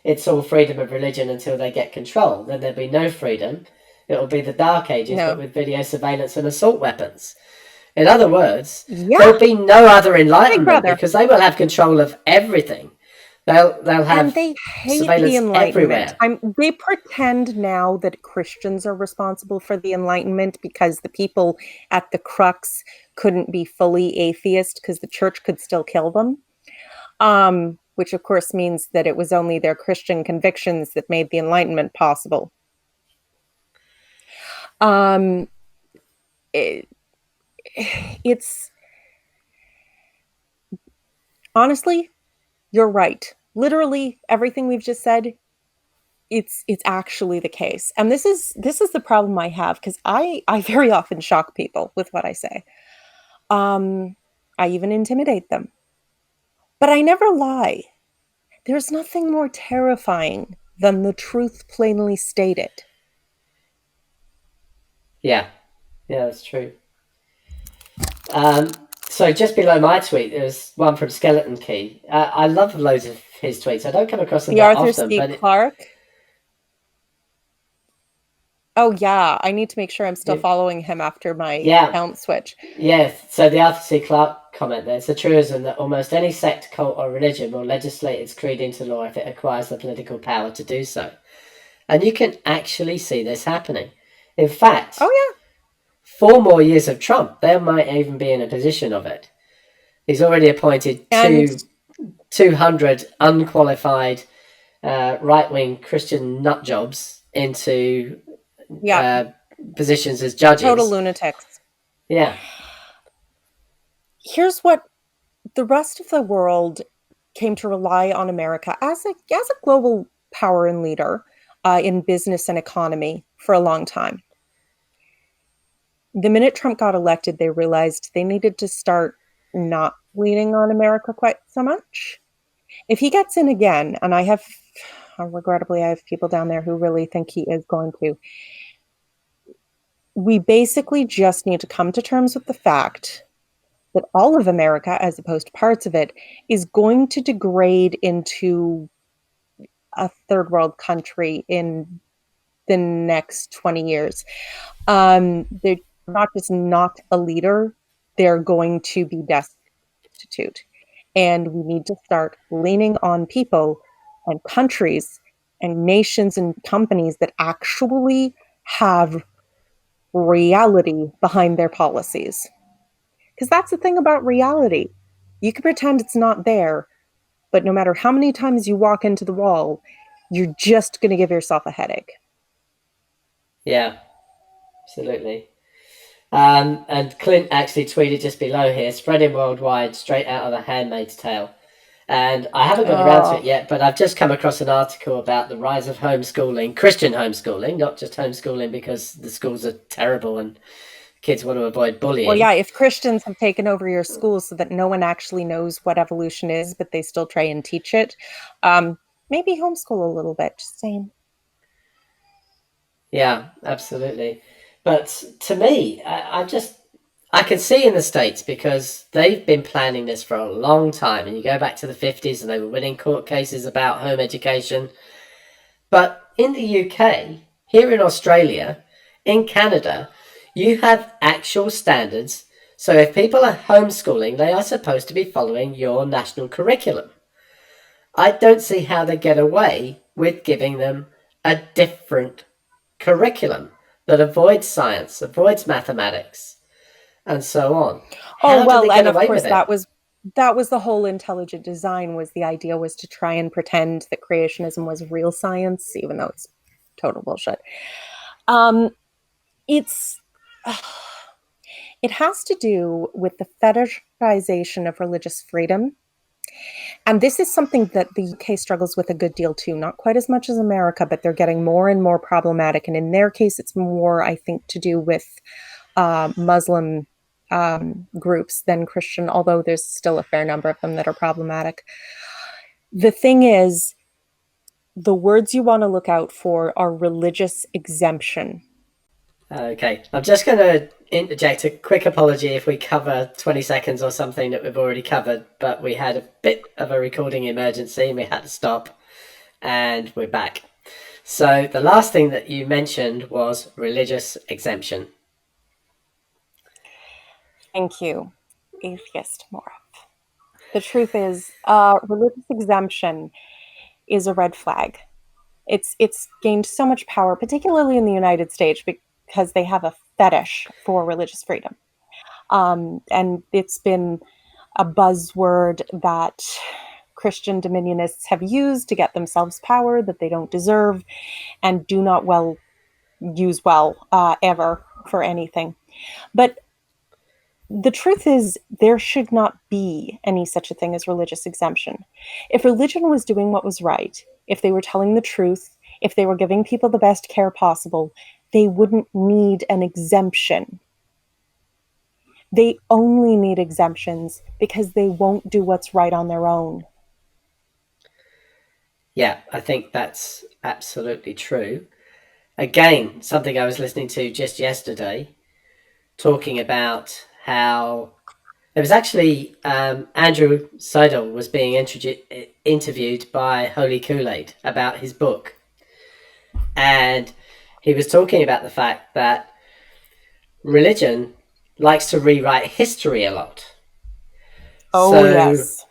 It's all freedom of religion until they get control. Then there'll be no freedom. It'll be the Dark Ages, but with video surveillance and assault weapons. In other words, there'll be no other enlightenment because they will have control of everything. They'll have and they hate surveillance the Enlightenment. everywhere. They pretend now that Christians are responsible for the Enlightenment because the people at the crux couldn't be fully atheist because the church could still kill them. Which of course means that it was only their Christian convictions that made the Enlightenment possible. It's honestly, you're right. Literally everything we've just said, it's actually the case. And this is the problem I have, because I very often shock people with what I say. I even intimidate them. But I never lie. There's nothing more terrifying than the truth plainly stated. Yeah, that's true. So just below my tweet, there's one from Skeleton Key. I love loads of his tweets. I don't come across them that often. The Arthur C. Clarke. Oh yeah, I need to make sure I'm still following him after my account switch. Yes, so the Arthur C. Clarke comment there. It's a truism that almost any sect, cult, or religion will legislate its creed into law if it acquires the political power to do so. And you can actually see this happening. In fact, 4 more years of Trump, they might even be in a position of it. He's already appointed 200 unqualified right-wing Christian nutjobs into positions as judges. Total lunatics. Yeah. Here's what the rest of the world came to rely on America as a global power and leader in business and economy for a long time. The minute Trump got elected, they realized they needed to start not leaning on America quite so much. If he gets in again, and regrettably, I have people down there who really think he is going to, we basically just need to come to terms with the fact that all of America, as opposed to parts of it, is going to degrade into a third world country in the next 20 years. They're not just not a leader, they're going to be destitute. And we need to start leaning on people and countries and nations and companies that actually have reality behind their policies. Because that's the thing about reality. You can pretend it's not there, but no matter how many times you walk into the wall, you're just going to give yourself a headache. Yeah, absolutely. And Clint actually tweeted just below here, spreading worldwide straight out of The Handmaid's Tale. And I haven't got around to it yet, but I've just come across an article about the rise of homeschooling, Christian homeschooling, not just homeschooling because the schools are terrible and kids want to avoid bullying. Well, yeah, if Christians have taken over your schools so that no one actually knows what evolution is, but they still try and teach it, maybe homeschool a little bit, just saying. Yeah, absolutely. But to me, I can see in the States, because they've been planning this for a long time. And you go back to the 50s and they were winning court cases about home education. But in the UK, here in Australia, in Canada, you have actual standards. So if people are homeschooling, they are supposed to be following your national curriculum. I don't see how they get away with giving them a different curriculum that avoids science, avoids mathematics, and so on. And of course that was the whole intelligent design. Was the idea was to try and pretend that creationism was real science, even though it's total bullshit. It has to do with the fetishization of religious freedom. And this is something that the UK struggles with a good deal too, not quite as much as America, but they're getting more and more problematic. And in their case, it's more, I think, to do with Muslim groups than Christian, although there's still a fair number of them that are problematic. The thing is, the words you want to look out for are religious exemption. Okay, I'm just going to interject a quick apology if we cover 20 seconds or something that we've already covered, but we had a bit of a recording emergency and we had to stop, and we're back. So the last thing that you mentioned was religious exemption. Thank you, atheist Morov. The truth is, religious exemption is a red flag. It's gained so much power, particularly in the United States, because they have a fetish for religious freedom. And it's been a buzzword that Christian dominionists have used to get themselves power that they don't deserve and do not use ever for anything. But the truth is, there should not be any such a thing as religious exemption. If religion was doing what was right, if they were telling the truth, if they were giving people the best care possible, they wouldn't need an exemption. They only need exemptions because they won't do what's right on their own. Yeah, I think that's absolutely true. Again, something I was listening to just yesterday, talking about how it was actually Andrew Seidel was being interviewed by Holy Kool-Aid about his book. And he was talking about the fact that religion likes to rewrite history a lot. Oh, yes.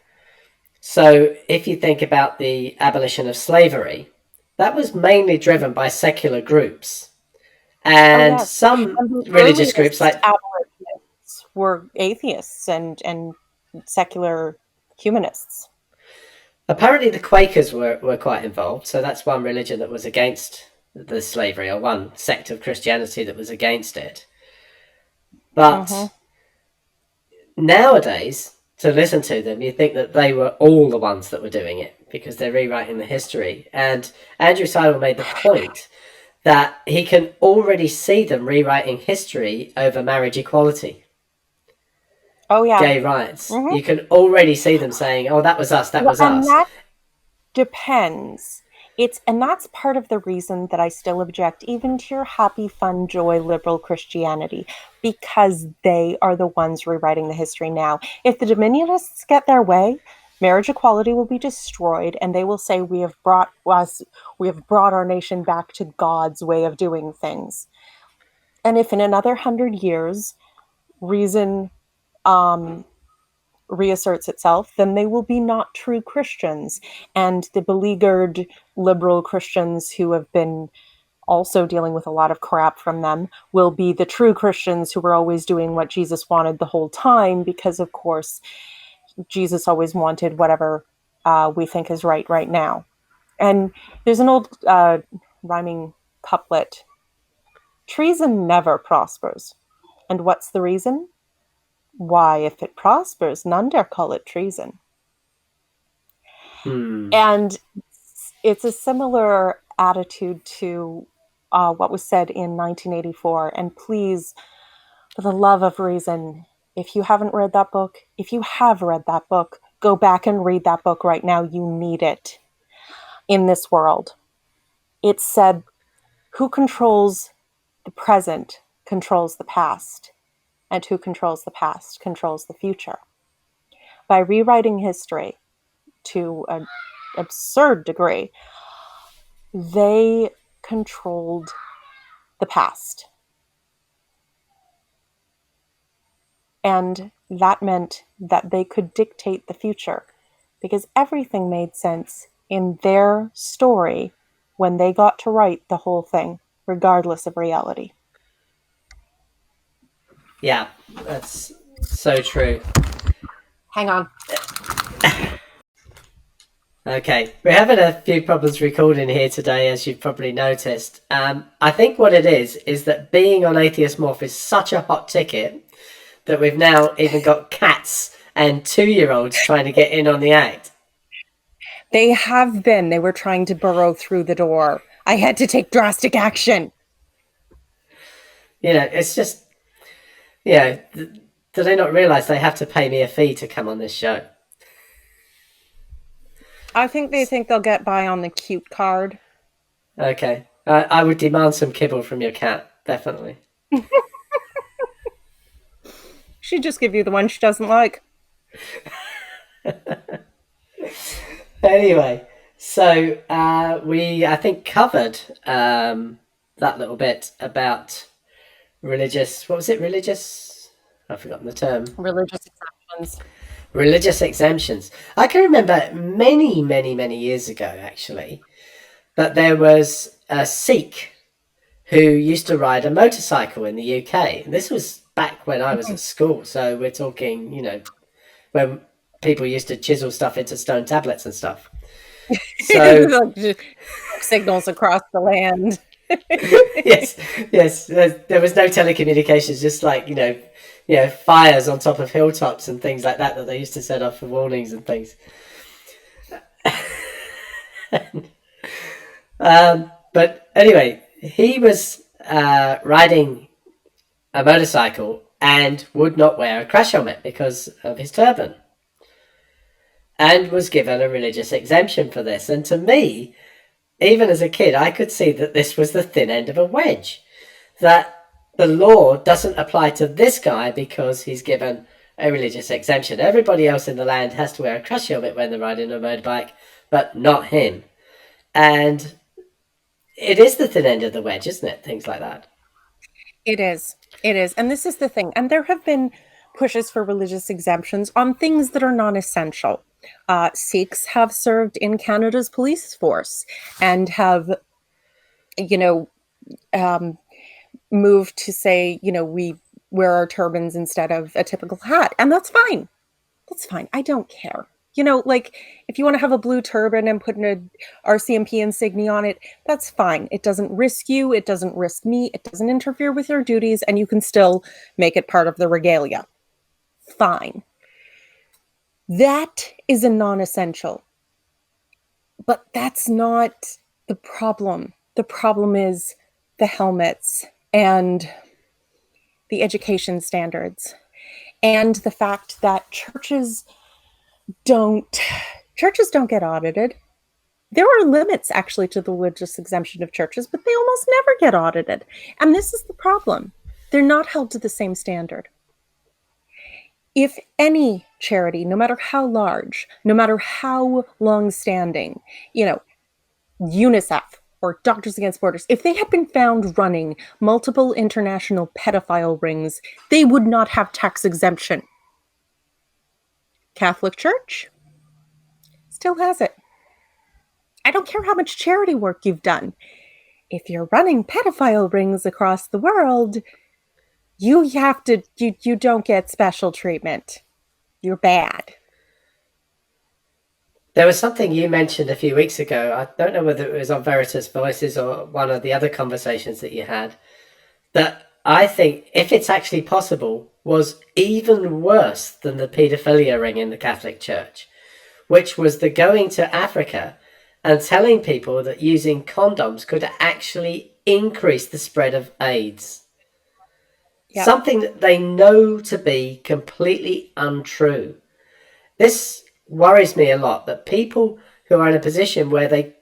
So if you think about the abolition of slavery, that was mainly driven by secular groups. And some religious groups like abolitionists were atheists and secular humanists. Apparently the Quakers were quite involved, so that's one religion that was against the slavery, or one sect of Christianity that was against it. But nowadays, to listen to them, you think that they were all the ones that were doing it because they're rewriting the history. And Andrew Seidel made the point that he can already see them rewriting history over marriage equality. Oh, yeah. Gay rights. You can already see them saying, oh, that was us, that was us. And that depends. And that's part of the reason that I still object even to your happy, fun, joy, liberal Christianity, because they are the ones rewriting the history now. If the dominionists get their way, marriage equality will be destroyed, and they will say, we have brought our nation back to God's way of doing things. And if in another 100 years, reason reasserts itself, then they will be not true Christians. And the beleaguered liberal Christians who have been also dealing with a lot of crap from them will be the true Christians who were always doing what Jesus wanted the whole time, because of course Jesus always wanted whatever we think is right now. And there's an old rhyming couplet: treason never prospers. And what's the reason? Why, if it prospers, none dare call it treason. And it's a similar attitude to what was said in 1984. And please, for the love of reason, if you haven't read that book, if you have read that book, go back and read that book right now. You need it in this world. It said, who controls the present controls the past, and who controls the past controls the future. By rewriting history to an absurd degree, they controlled the past. And that meant that they could dictate the future, because everything made sense in their story when they got to write the whole thing, regardless of reality. Yeah, that's so true. Hang on. Okay, we're having a few problems recording here today, as you've probably noticed. I think what it is that being on Atheist Morph is such a hot ticket that we've now even got cats and 2-year-olds trying to get in on the act. They have been. They were trying to burrow through the door. I had to take drastic action. You know, it's just, you know, Do they not realise they have to pay me a fee to come on this show? I think they think they'll get by on the cute card. Okay. I would demand some kibble from your cat, definitely. She'd just give you the one she doesn't like. Anyway, so we, I think, covered that little bit about religious... What was it? Religious... I've forgotten the term. Religious exemptions. Religious exemptions. I can remember many, many, many years ago, actually, that there was a Sikh who used to ride a motorcycle in the UK. And this was back when I was at school. So we're talking, you know, when people used to chisel stuff into stone tablets and stuff. So signals across the land. yes. There was no telecommunications, just like, you know, fires on top of hilltops and things like that they used to set off for warnings and things. But anyway, he was riding a motorcycle and would not wear a crash helmet because of his turban, and was given a religious exemption for this. And to me, even as a kid, I could see that this was the thin end of a wedge, that the law doesn't apply to this guy because he's given a religious exemption. Everybody else in the land has to wear a crash helmet when they're riding a motorbike, but not him. And it is the thin end of the wedge, isn't it? Things like that. It is. And this is the thing. And there have been pushes for religious exemptions on things that are non-essential. Sikhs have served in Canada's police force and have, moved to say, we wear our turbans instead of a typical hat. And that's fine. I don't care. If you want to have a blue turban and put an RCMP insignia on it, that's fine. It doesn't risk you. It doesn't risk me. It doesn't interfere with your duties. And you can still make it part of the regalia. Fine. That is a non-essential. But that's not the problem. The problem is the helmets and the education standards and the fact that churches don't get audited. There are limits actually to the religious exemption of churches, but they almost never get audited. And this is the problem. They're not held to the same standard. If any charity, no matter how large, no matter how long-standing, UNICEF or Doctors Against Borders, if they had been found running multiple international pedophile rings, they would not have tax exemption. Catholic Church still has it. I don't care how much charity work you've done. If you're running pedophile rings across the world, you don't get special treatment. You're bad. There was something you mentioned a few weeks ago. I don't know whether it was on Veritas Voices or one of the other conversations that you had, that I think, if it's actually possible, was even worse than the paedophilia ring in the Catholic Church, which was the going to Africa and telling people that using condoms could actually increase the spread of AIDS. Yep. Something that they know to be completely untrue. This worries me a lot, that people who are in a position where they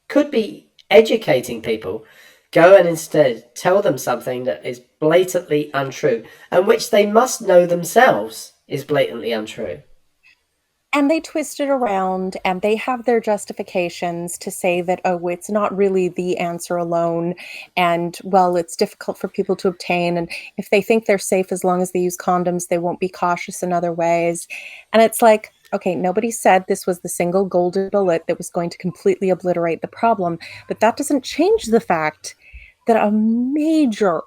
could be educating people go and instead tell them something that is blatantly untrue, and which they must know themselves is blatantly untrue. And they twist it around and they have their justifications to say that, it's not really the answer alone. And, it's difficult for people to obtain. And if they think they're safe as long as they use condoms, they won't be cautious in other ways. And it's like, okay, nobody said this was the single golden bullet that was going to completely obliterate the problem. But that doesn't change the fact that a major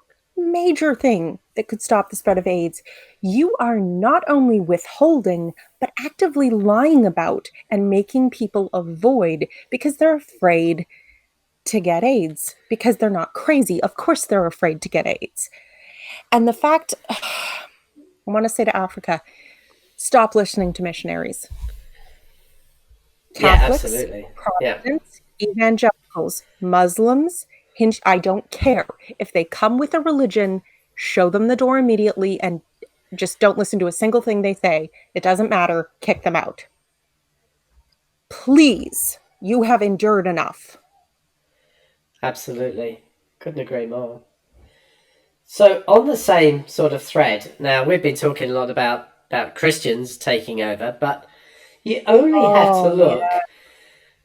thing that could stop the spread of AIDS, you are not only withholding, but actively lying about and making people avoid because they're afraid to get AIDS, because they're not crazy. Of course they're afraid to get AIDS. And the fact, I want to say to Africa, stop listening to missionaries. Catholics, absolutely. Protestants, evangelicals, Muslims, I don't care. If they come with a religion, show them the door immediately and Just don't listen to a single thing they say. It doesn't matter. Kick them out. Please, you have endured enough. Absolutely. Couldn't agree more. So on the same sort of thread, now we've been talking a lot about Christians taking over, but you only have to look. Yeah.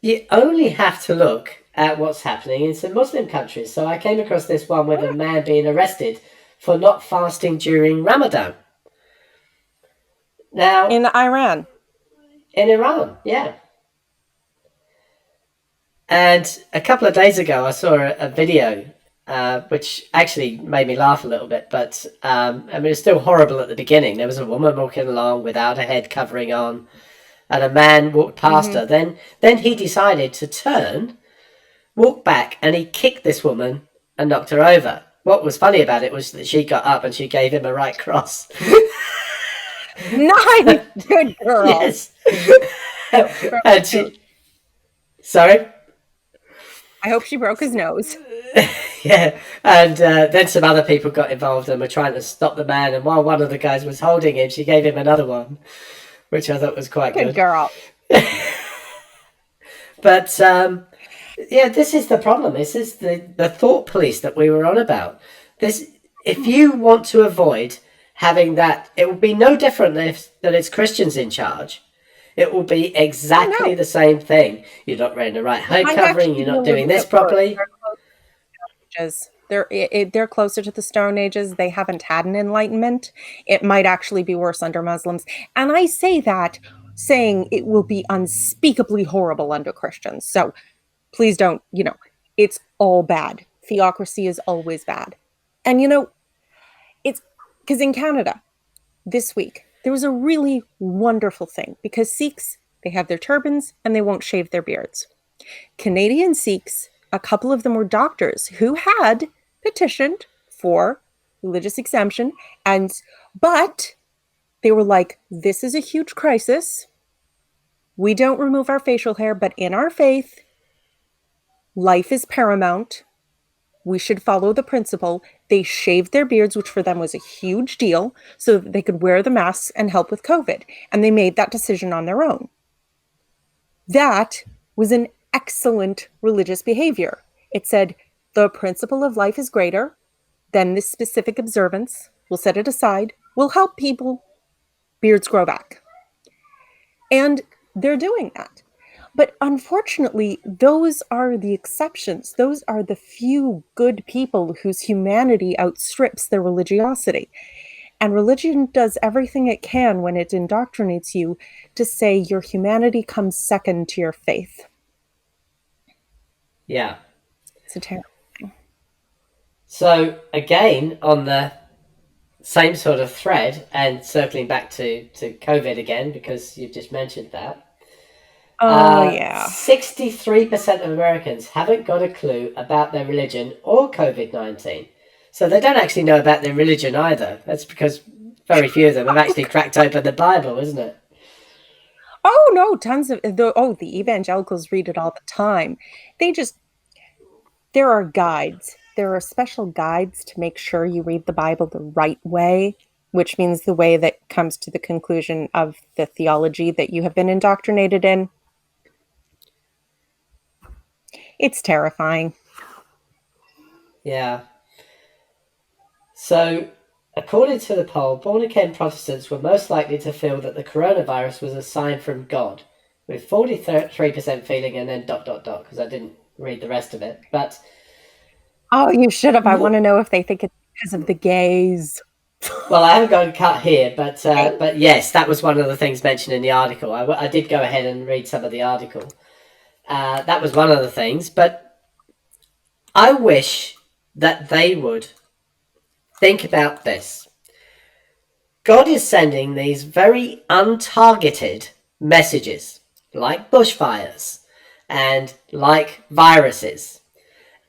You only have to look at what's happening in some Muslim countries. So I came across this one with a man being arrested for not fasting during Ramadan. Now in Iran. In Iran, yeah. And a couple of days ago, I saw a video, which actually made me laugh a little bit. But I mean, it was still horrible at the beginning. There was a woman walking along without a head covering on, and a man walked past her. Then he decided to turn, walk back, and he kicked this woman and knocked her over. What was funny about it was that she got up and she gave him a right cross. Nice, good girl. Yes. And she. Sorry. I hope she broke his nose. Yeah, and then some other people got involved and were trying to stop the man. And while one of the guys was holding him, she gave him another one, which I thought was quite good. Good girl. But yeah, this is the problem. This is the thought police that we were on about. This, if you want to avoid having that, it will be no different than it's Christians in charge. It will be exactly the same thing. You're not wearing the right head covering. You're not doing this properly. They're closer to the Stone Ages. They haven't had an enlightenment. It might actually be worse under Muslims. And I say that saying it will be unspeakably horrible under Christians. So please don't, it's all bad. Theocracy is always bad. And, it's because in Canada this week, there was a really wonderful thing because Sikhs, they have their turbans and they won't shave their beards. Canadian Sikhs, a couple of them were doctors who had petitioned for religious exemption, but they were like, this is a huge crisis. We don't remove our facial hair, but in our faith, life is paramount. We should follow the principle. They shaved their beards, which for them was a huge deal, so that they could wear the masks and help with COVID. And they made that decision on their own. That was an excellent religious behavior. It said, the principle of life is greater than this specific observance. We'll set it aside. We'll help people. Beards grow back. And they're doing that. But unfortunately, those are the exceptions. Those are the few good people whose humanity outstrips their religiosity. And religion does everything it can when it indoctrinates you to say your humanity comes second to your faith. Yeah. It's a terrible thing. So, again, on the same sort of thread, and circling back to COVID again, because you've just mentioned that. Yeah. 63% of Americans haven't got a clue about their religion or COVID-19. So they don't actually know about their religion either. That's because very few of them have actually cracked open the Bible, isn't it? Oh, no, tons of... the evangelicals read it all the time. There are guides. There are special guides to make sure you read the Bible the right way, which means the way that comes to the conclusion of the theology that you have been indoctrinated in. It's terrifying. Yeah. So, according to the poll, born-again Protestants were most likely to feel that the coronavirus was a sign from God, with 43% feeling and then ... because I didn't read the rest of it. But oh, you should have. I want to know if they think it's because of the gays. Well, I haven't got a cut here, but yes, that was one of the things mentioned in the article. I did go ahead and read some of the article. That was one of the things, but I wish that they would think about this. God is sending these very untargeted messages, like bushfires and like viruses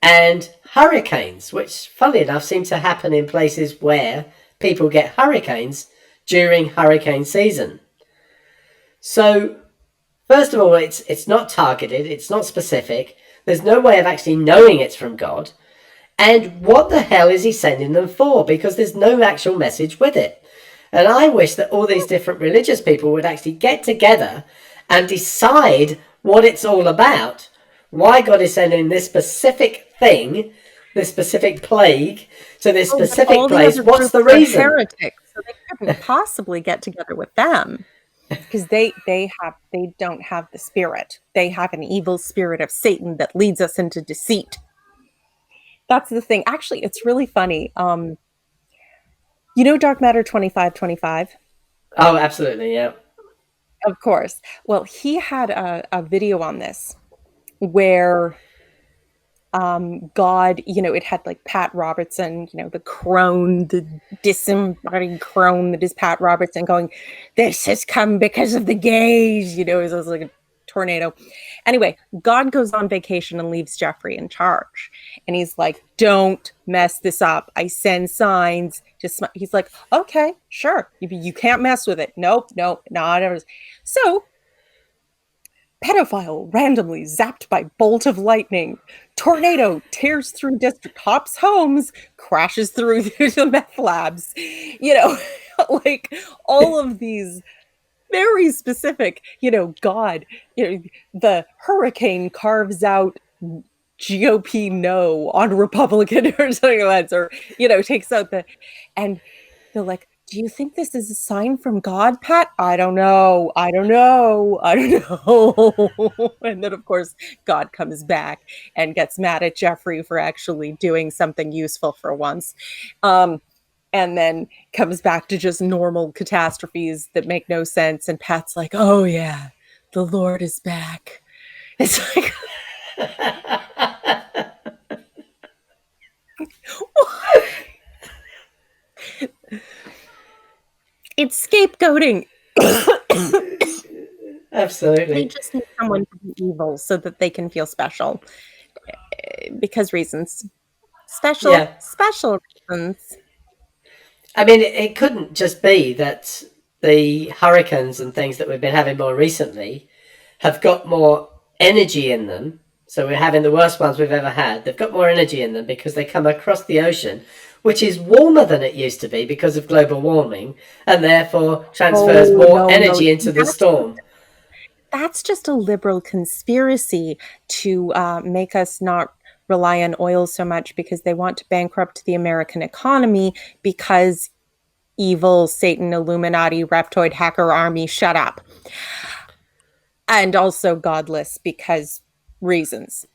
and hurricanes, which, funnily enough, seem to happen in places where people get hurricanes during hurricane season. So, first of all, it's not targeted, it's not specific, there's no way of actually knowing it's from God. And what the hell is he sending them for? Because there's no actual message with it. And I wish that all these different religious people would actually get together and decide what it's all about. Why God is sending this specific thing, this specific plague, to this specific place. What's the reason? Heretics, so they couldn't possibly get together with them because they don't have the spirit. They have an evil spirit of Satan that leads us into deceit. That's the thing. Actually, it's really funny. You know Dark Matter 2525? Oh, absolutely, yeah. Of course. Well, he had a video on this where God, it had like Pat Robertson, the crone, the disembodied crone that is Pat Robertson going, this has come because of the gays, it was like a tornado. Anyway, God goes on vacation and leaves Jeffrey in charge. And he's like, don't mess this up. I send signs. He's like, okay, sure. You can't mess with it. Nope, not ever. So, pedophile randomly zapped by bolt of lightning. Tornado tears through district, hops homes, crashes through the meth labs. Like all of these very specific, God, the hurricane carves out GOP no on Republican or something like that, or, takes out and they're like, do you think this is a sign from God, Pat? I don't know. And then, of course, God comes back and gets mad at Jeffrey for actually doing something useful for once. And then comes back to just normal catastrophes that make no sense. And Pat's like, oh, yeah, the Lord is back. It's like... It's scapegoating. Absolutely. They just need someone to be evil so that they can feel special. Because reasons. Special reasons. I mean, it couldn't just be that the hurricanes and things that we've been having more recently have got more energy in them. So we're having the worst ones we've ever had. They've got more energy in them because they come across the ocean, which is warmer than it used to be because of global warming, and therefore transfers more energy into the storm. That's just a liberal conspiracy to make us not rely on oil so much because they want to bankrupt the American economy because evil Satan, Illuminati, reptoid hacker army, shut up. And also godless because reasons.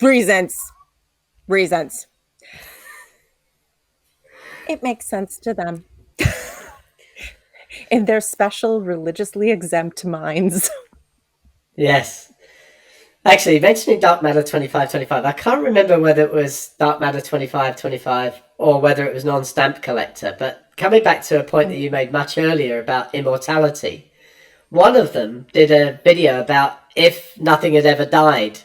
It makes sense to them. In their special religiously exempt minds. Yes. Actually, mentioning Dark Matter 2525, I can't remember whether it was Dark Matter 2525 or whether it was Non-Stamp Collector, but coming back to a point that you made much earlier about immortality, one of them did a video about if nothing had ever died.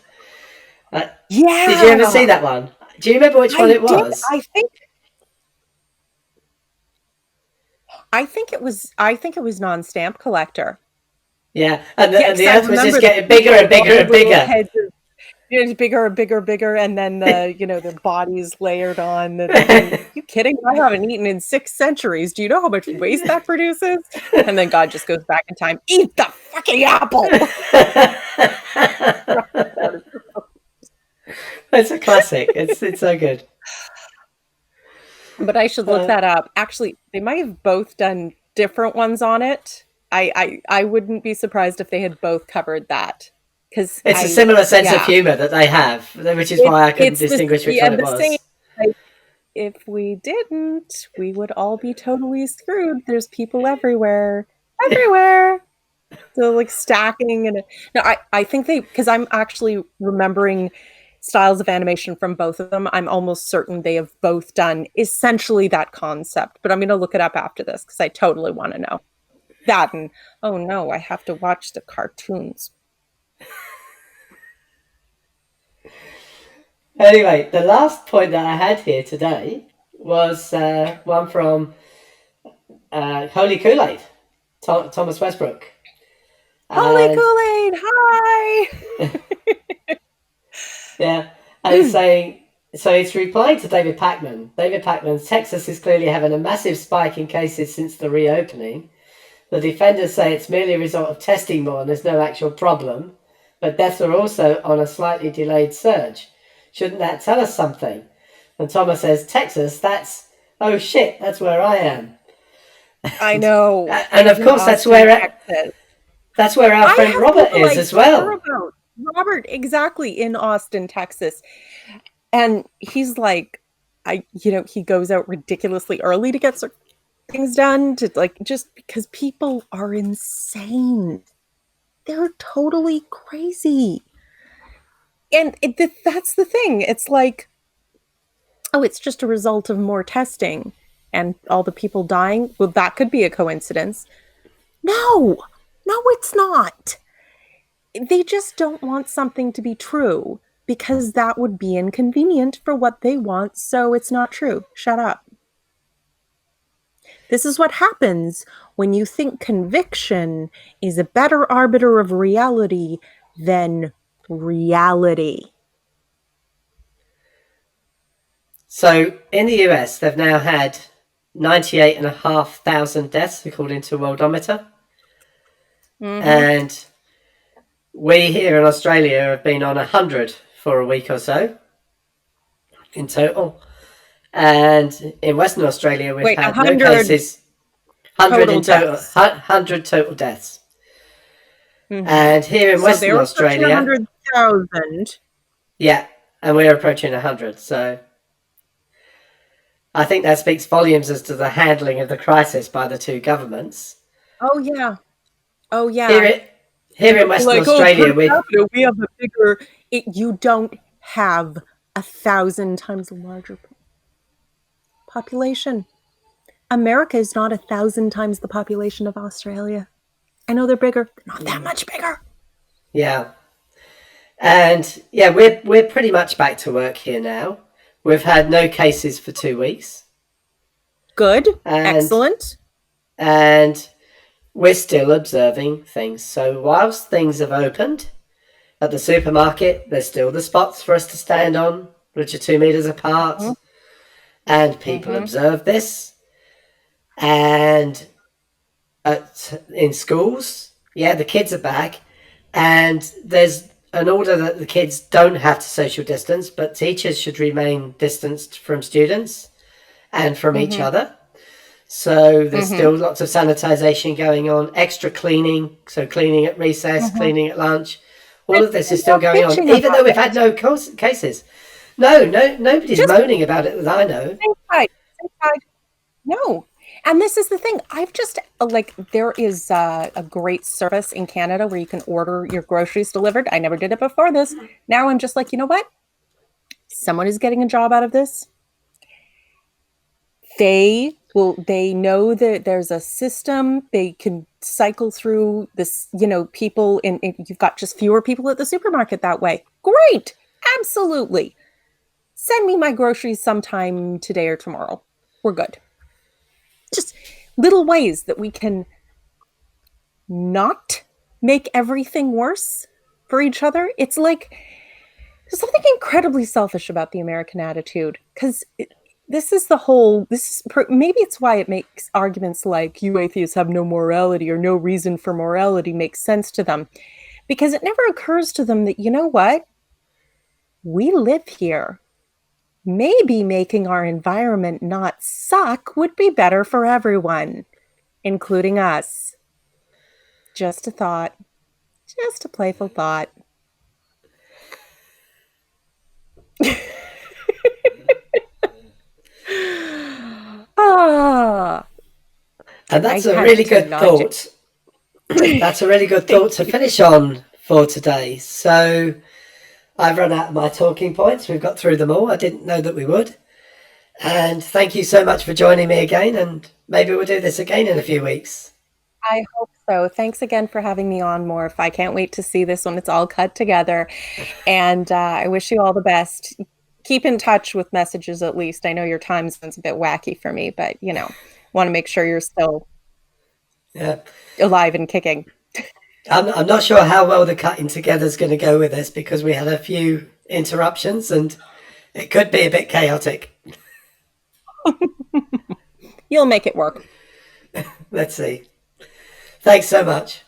Yeah. Did you ever see that one? Do you remember which one it was? I think it was Non-Stamp Collector. Yeah, and the Earth was just getting bigger and bigger and bigger. It's bigger, and then the bodies layered on. You kidding? I haven't eaten in 6 centuries. Do you know how much waste that produces? And then God just goes back in time. Eat the fucking apple. It's a classic. It's so good. But I should look that up. Actually, they might have both done different ones on it. I wouldn't be surprised if they had both covered that. Because it's a similar sense of humor that they have, which is why I couldn't distinguish which one it was. If we didn't, we would all be totally screwed. There's people everywhere. So like stacking and I think because I'm actually remembering styles of animation from both of them. I'm almost certain they have both done essentially that concept. But I'm going to look it up after this because I totally want to know that. And oh no, I have to watch the cartoons. Anyway, the last point that I had here today was one from Holy Kool-Aid, Thomas Westbrook. Holy Kool-Aid, hi! Yeah, and saying So it's replying to David Packman. David Packman, Texas is clearly having a massive spike in cases since the reopening. The defenders say it's merely a result of testing more and there's no actual problem, but deaths are also on a slightly delayed surge. Shouldn't that tell us something? And Thomas says, Texas, oh shit, that's where I am. I know. And of course, that's where our friend Robert is as well. Robert, exactly, in Austin, Texas. And he's like, he goes out ridiculously early to get things done, just because people are insane. They're totally crazy. And that's the thing. It's like, oh, it's just a result of more testing and all the people dying. Well, that could be a coincidence. No, it's not. They just don't want something to be true because that would be inconvenient for what they want. So it's not true. Shut up. This is what happens when you think conviction is a better arbiter of reality than reality. So in the US, they've now had 98,500 deaths, according to Worldometer. Mm-hmm. And we here in Australia have been on 100 for a week or so in total. And in Western Australia, we've had no cases. 100 in total. 100 total deaths. Mm-hmm. And here in Western Australia, 100,000. Yeah, and we're approaching 100. So I think that speaks volumes as to the handling of the crisis by the two governments. Oh yeah. Here in Western Australia, we have a bigger. You don't have 1,000 times larger population. America is not 1,000 times the population of Australia. I know they're bigger, but not that much bigger. Yeah, and yeah, we're pretty much back to work here now. We've had no cases for 2 weeks. Good, excellent, and we're still observing things. So whilst things have opened at the supermarket, there's still the spots for us to stand on, which are 2 meters apart, and people observe this. And in schools, the kids are back, and there's an order that the kids don't have to social distance, but teachers should remain distanced from students and from each other. So there's still lots of sanitization going on, extra cleaning, so cleaning at recess, cleaning at lunch. All of this is still going on, even though we've had no cases. No, nobody's moaning about it that I know. No. And this is the thing. I've just, there is a great service in Canada where you can order your groceries delivered. I never did it before this. Now I'm just like, you know what? Someone is getting a job out of this. They know that there's a system. They can cycle through this, people, and you've got just fewer people at the supermarket that way. Great. Absolutely. Send me my groceries sometime today or tomorrow. We're good. Just little ways that we can not make everything worse for each other. It's like there's something incredibly selfish about the American attitude, because maybe it's why it makes arguments like you atheists have no morality or no reason for morality make sense to them, because it never occurs to them that, you know what? We live here. Maybe making our environment not suck would be better for everyone, including us. Just a thought. Just a playful thought. And that's a really good thought. That's a really good thought to finish on for today. So I've run out of my talking points. We've got through them all. I didn't know that we would. And thank you so much for joining me again. And maybe we'll do this again in a few weeks. I hope so. Thanks again for having me on, Morph. I can't wait to see this when it's all cut together. And I wish you all the best. Keep in touch with messages at least. I know your time zone's a bit wacky for me, but, want to make sure you're still alive and kicking. I'm not sure how well the cutting together is going to go with this, because we had a few interruptions and It could be a bit chaotic. You'll make it work. Let's see. Thanks so much.